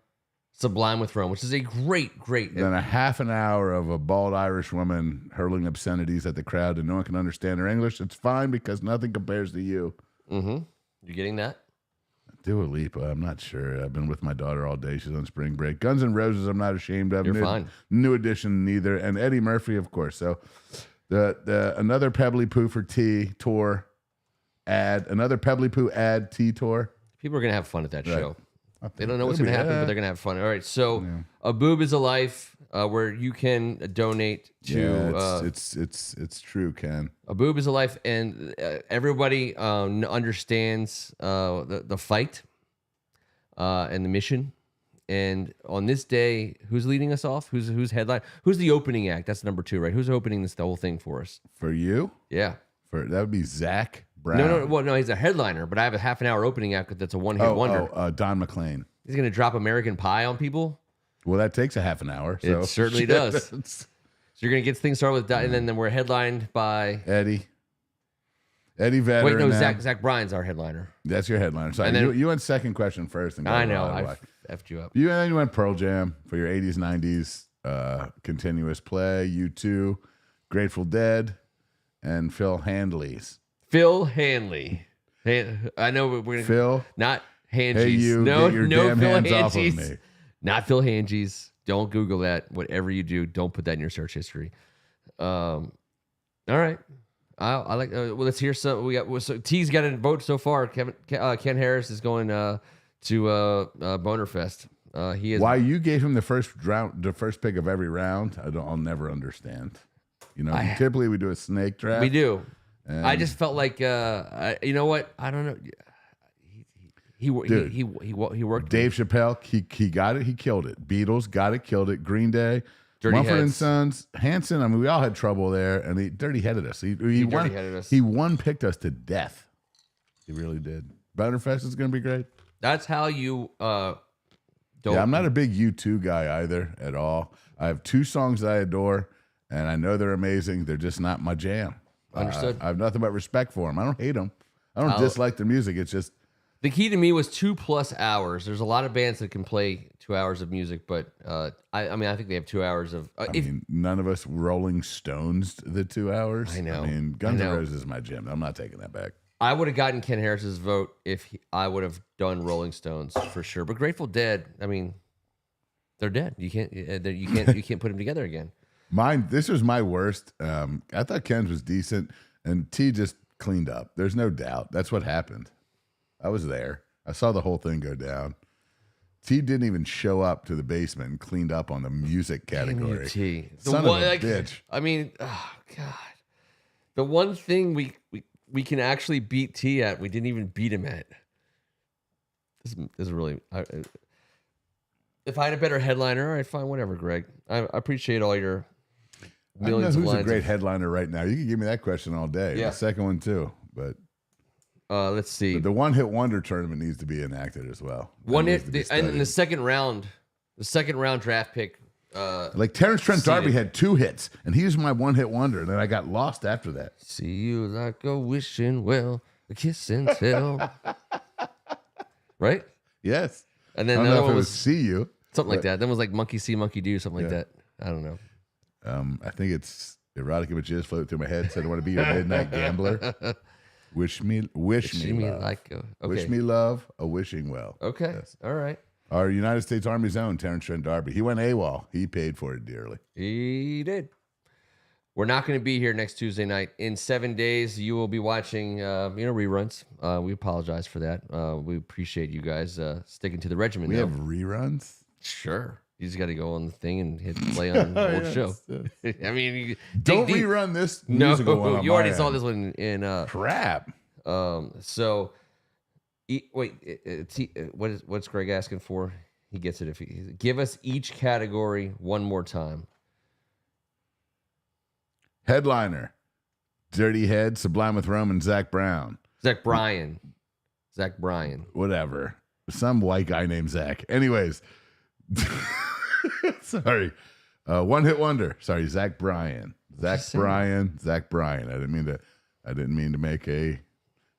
Sublime with Rome, which is a great. Then a half an hour of a bald Irish woman hurling obscenities at the crowd, and no one can understand her English. It's fine because nothing compares to you. Mm-hmm. You getting that? Dua Lipa, I'm not sure. I've been with my daughter all day. She's on spring break. Guns N' Roses, I'm not ashamed of. You're fine. New Edition, neither. And Eddie Murphy, of course. So the another Pebbly Poo for T tour ad, another Pebbly Poo ad T tour. People are going to have fun at that show. They don't know what's going to happen, but they're going to have fun. All right, so A Boob is a Life, where you can donate to. Yeah, it's true, Ken. A Boob is a Life, and everybody understands the fight and the mission. And on this day, who's leading us off? Who's headline? Who's the opening act? That's number 2, right? Who's opening the whole thing for us? For you? Yeah. That would be Zach Brown. No. Well, no, he's a headliner, but I have a half an hour opening act that's a one-hit wonder. Don McLean. He's going to drop American Pie on people? Well, that takes a half an hour. So. It certainly does. So you're going to get things started with, and then we're headlined by... Eddie Vedder. Wait, no, Zach Bryan's our headliner. That's your headliner. So then, you went second question first. And I know. I effed you up. And then you went Pearl Jam for your 80s, 90s continuous play. U2, Grateful Dead, and Phil Handley's. Phil Handley. I know we're going to... Phil. Not Hangies. Hey, you, no, get your no damn Phil hands Hangies. off of me. Not Phil Hangies. Don't Google that. Whatever you do, don't put that in your search history. All right. I like. Well, let's hear some. So T's got a vote so far. Ken Harris is going to Boner Fest. He is. Why you gave him the first pick of every round? I'll never understand. Typically we do a snake draft. We do. I just felt like you know what? I don't know. He worked. Dave Chappelle, he got it. He killed it. Beatles got it. Killed it. Green Day. Mumford and Sons, Hanson. I mean, we all had trouble there, and he dirty headed us. He dirty-headed us. He picked us to death. He really did. Bonerfest is going to be great. That's how you. Don't. Yeah, I'm not a big U2 guy either at all. I have 2 songs that I adore, and I know they're amazing. They're just not my jam. Understood. I have nothing but respect for them. I don't hate them. I don't dislike their music. It's just. The key to me was 2+ hours. There's a lot of bands that can play 2 hours of music, but I think they have 2 hours of. None of us Rolling Stones the 2 hours. I know. Guns N' Roses is my jam. I'm not taking that back. I would have gotten Ken Harris's vote if I would have done Rolling Stones for sure. But Grateful Dead, I mean, they're dead. You can't put them together again. This was my worst. I thought Ken's was decent, and T just cleaned up. There's no doubt. That's what happened. I was there. I saw the whole thing go down. T didn't even show up to the basement and cleaned up on the music category. T. Son of a bitch. I mean, oh God. The one thing we can actually beat T at, we didn't even beat him at. This is really... if I had a better headliner, all right, fine, whatever, Greg. I appreciate all your millions of lines. I don't know who's a great headliner right now. You can give me that question all day. Yeah. The second one, too. But... let's see. But the one-hit wonder tournament needs to be enacted as well. And in the second round draft pick. Like Terrence Trent D'Arby had 2 hits, and he was my one-hit wonder, and then I got lost after that. See you like a wishing well, a kiss and tell. Right? Yes. And then I don't the know other if one it was see you. Something like that. Then was like monkey see, monkey do, something like that. I don't know. I think it's erotic images float through my head. Said I want to be your midnight gambler. Wish me love. Wish me love, a wishing well. Okay. Yes. All right. Our United States Army's own Terrence Trent D'Arby. He went AWOL. He paid for it dearly. He did. We're not going to be here next Tuesday night. In 7 days, you will be watching, reruns. We apologize for that. We appreciate you guys sticking to the regimen. We have reruns? Sure. You just got to go on the thing and hit play on the whole show. Yes. I mean, don't rerun this No, musical one on you already my saw end. this one in crap. What's Greg asking for? He gets it if he give us each category one more time. Headliner, Dirty Head, Sublime with Rome, and Zach Bryan. Zach Bryan. Whatever. Some white guy named Zach. Anyways. Sorry. One hit wonder. Sorry, Zach Bryan. Zach Bryan. I didn't mean to make a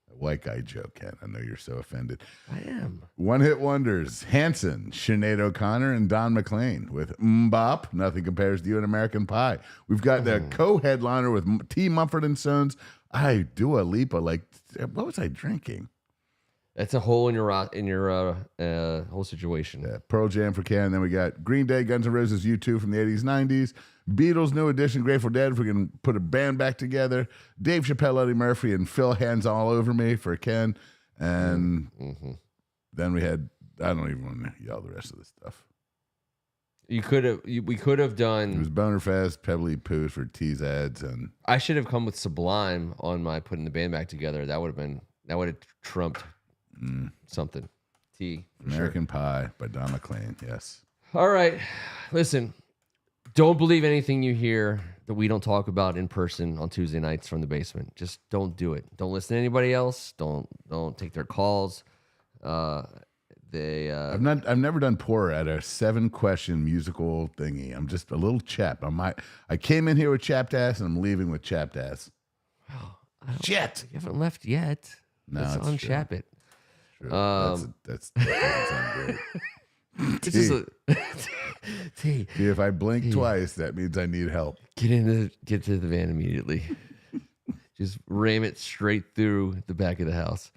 white guy joke, Ken. I know you're so offended. I am. One hit wonders. Hanson, Sinead O'Connor, and Don McLean with Mbop. Nothing compares to you in American Pie. We've got the co-headliner with T. Mumford and Sons. I Dua Lipa. Like, what was I drinking? That's a hole in your whole situation. Yeah, Pearl Jam for Ken. Then we got Green Day, Guns N' Roses, U2 from the 80s, 90s. Beatles, New Edition, Grateful Dead, if we can put a band back together. Dave Chappelle, Eddie Murphy, and Phil Hands All Over Me for Ken. And then we had, I don't even want to yell the rest of this stuff. We could have done. It was Bonerfest, Pebbly Poo for T's ads, and I should have come with Sublime on my putting the band back together. That would have trumped something. T. American Pie by Don McLean. Yes. All right. Listen, Don't believe anything you hear that we don't talk about in person on Tuesday nights from the basement. Just don't do it. Don't listen to anybody else. Don't take their calls. I've never done poor at a 7-question musical thingy. I'm just a little chap. I came in here with chapped ass and I'm leaving with chapped ass. Shit. You haven't left yet. No, Let's it's unchap it. True. That doesn't sound great. It's just See, if I blink twice, that means I need help. Get to the van immediately. Just ram it straight through the back of the house.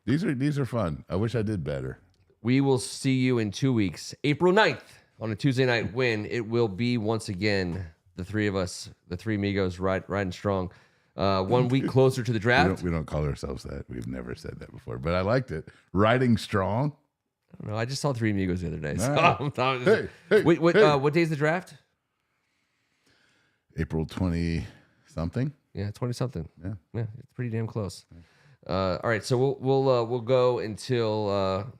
These are fun. I wish I did better. We will see you in 2 weeks. April 9th on a Tuesday night win. It will be once again the three of us, the three amigos, riding strong. 1 week closer to the draft. We don't call ourselves that. We've never said that before, but I liked it. Riding strong. I don't know. I just saw Three Amigos the other day. So Right. Wait, what day is the draft? April 20-something. Yeah, 20-something. Yeah, it's pretty damn close. All right, so we'll go until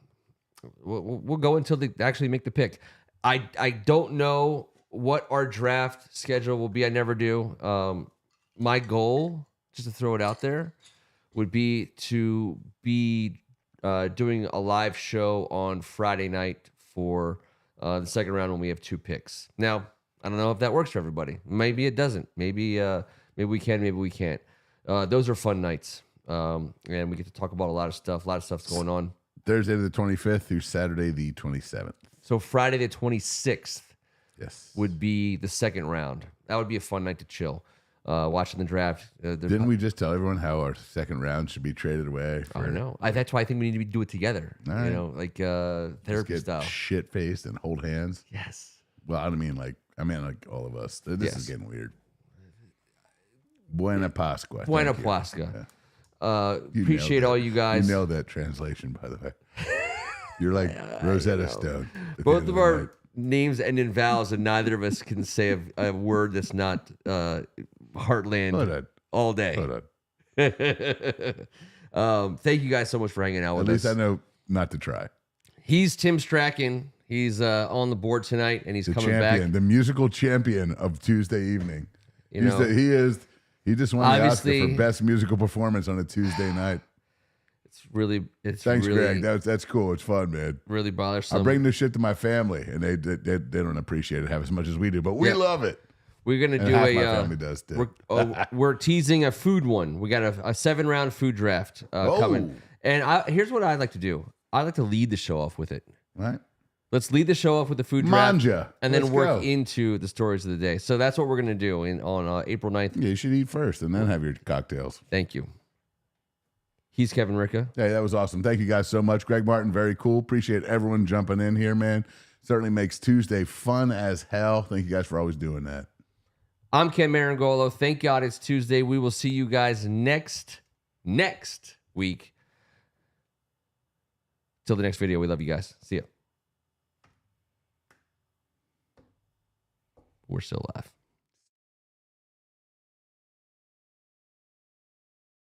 we'll go until they actually make the pick. I don't know what our draft schedule will be. I never do. My goal, just to throw it out there, would be to be doing a live show on Friday night for the second round when we have 2 picks. Now, I don't know if that works for everybody. Maybe it doesn't. Maybe we can, maybe we can't. Those are fun nights. And we get to talk about a lot of stuff. A lot of stuff's going on. Thursday the 25th through Saturday the 27th. So Friday the 26th would be the second round. That would be a fun night to chill. Watching the draft. Didn't we just tell everyone how our second round should be traded away? I know. That's why I think we need to do it together. All right. You know, like therapy style. Shit faced and hold hands. Yes. Well, I mean like all of us. This is getting weird. Buena Pascua. Buena Pascua. Appreciate all you guys. You nailed that translation, by the way. You're like Rosetta Stone. Both of our names end in vowels, and neither of us can say a word that's not Heartland all day. Hold on. Thank you guys so much for hanging out with us. At least I know not to try. He's Tim Strachan. He's on the board tonight, and he's coming back. The musical champion of Tuesday evening. He just won the Oscar for best musical performance on a Tuesday night. Thanks, Greg. That's cool. It's fun, man. Really bothersome. I bring this shit to my family, and they don't appreciate it half as much as we do, but we love it. We're gonna do my family does too. We're teasing a food one. We got a 7-round food draft coming, and here's what I'd like to do. I'd like to lead the show off with it. Right. Let's lead the show off with the food draft, and then work go. into the stories of the day. So that's what we're gonna do on April 9th. Yeah, you should eat first, and then have your cocktails. Thank you. He's Kevin Ricca. Hey, that was awesome. Thank you guys so much. Greg Martin, very cool. Appreciate everyone jumping in here, man. Certainly makes Tuesday fun as hell. Thank you guys for always doing that. I'm Ken Meringolo. Thank God it's Tuesday. We will see you guys next week. Till the next video, we love you guys. See ya. We're still live.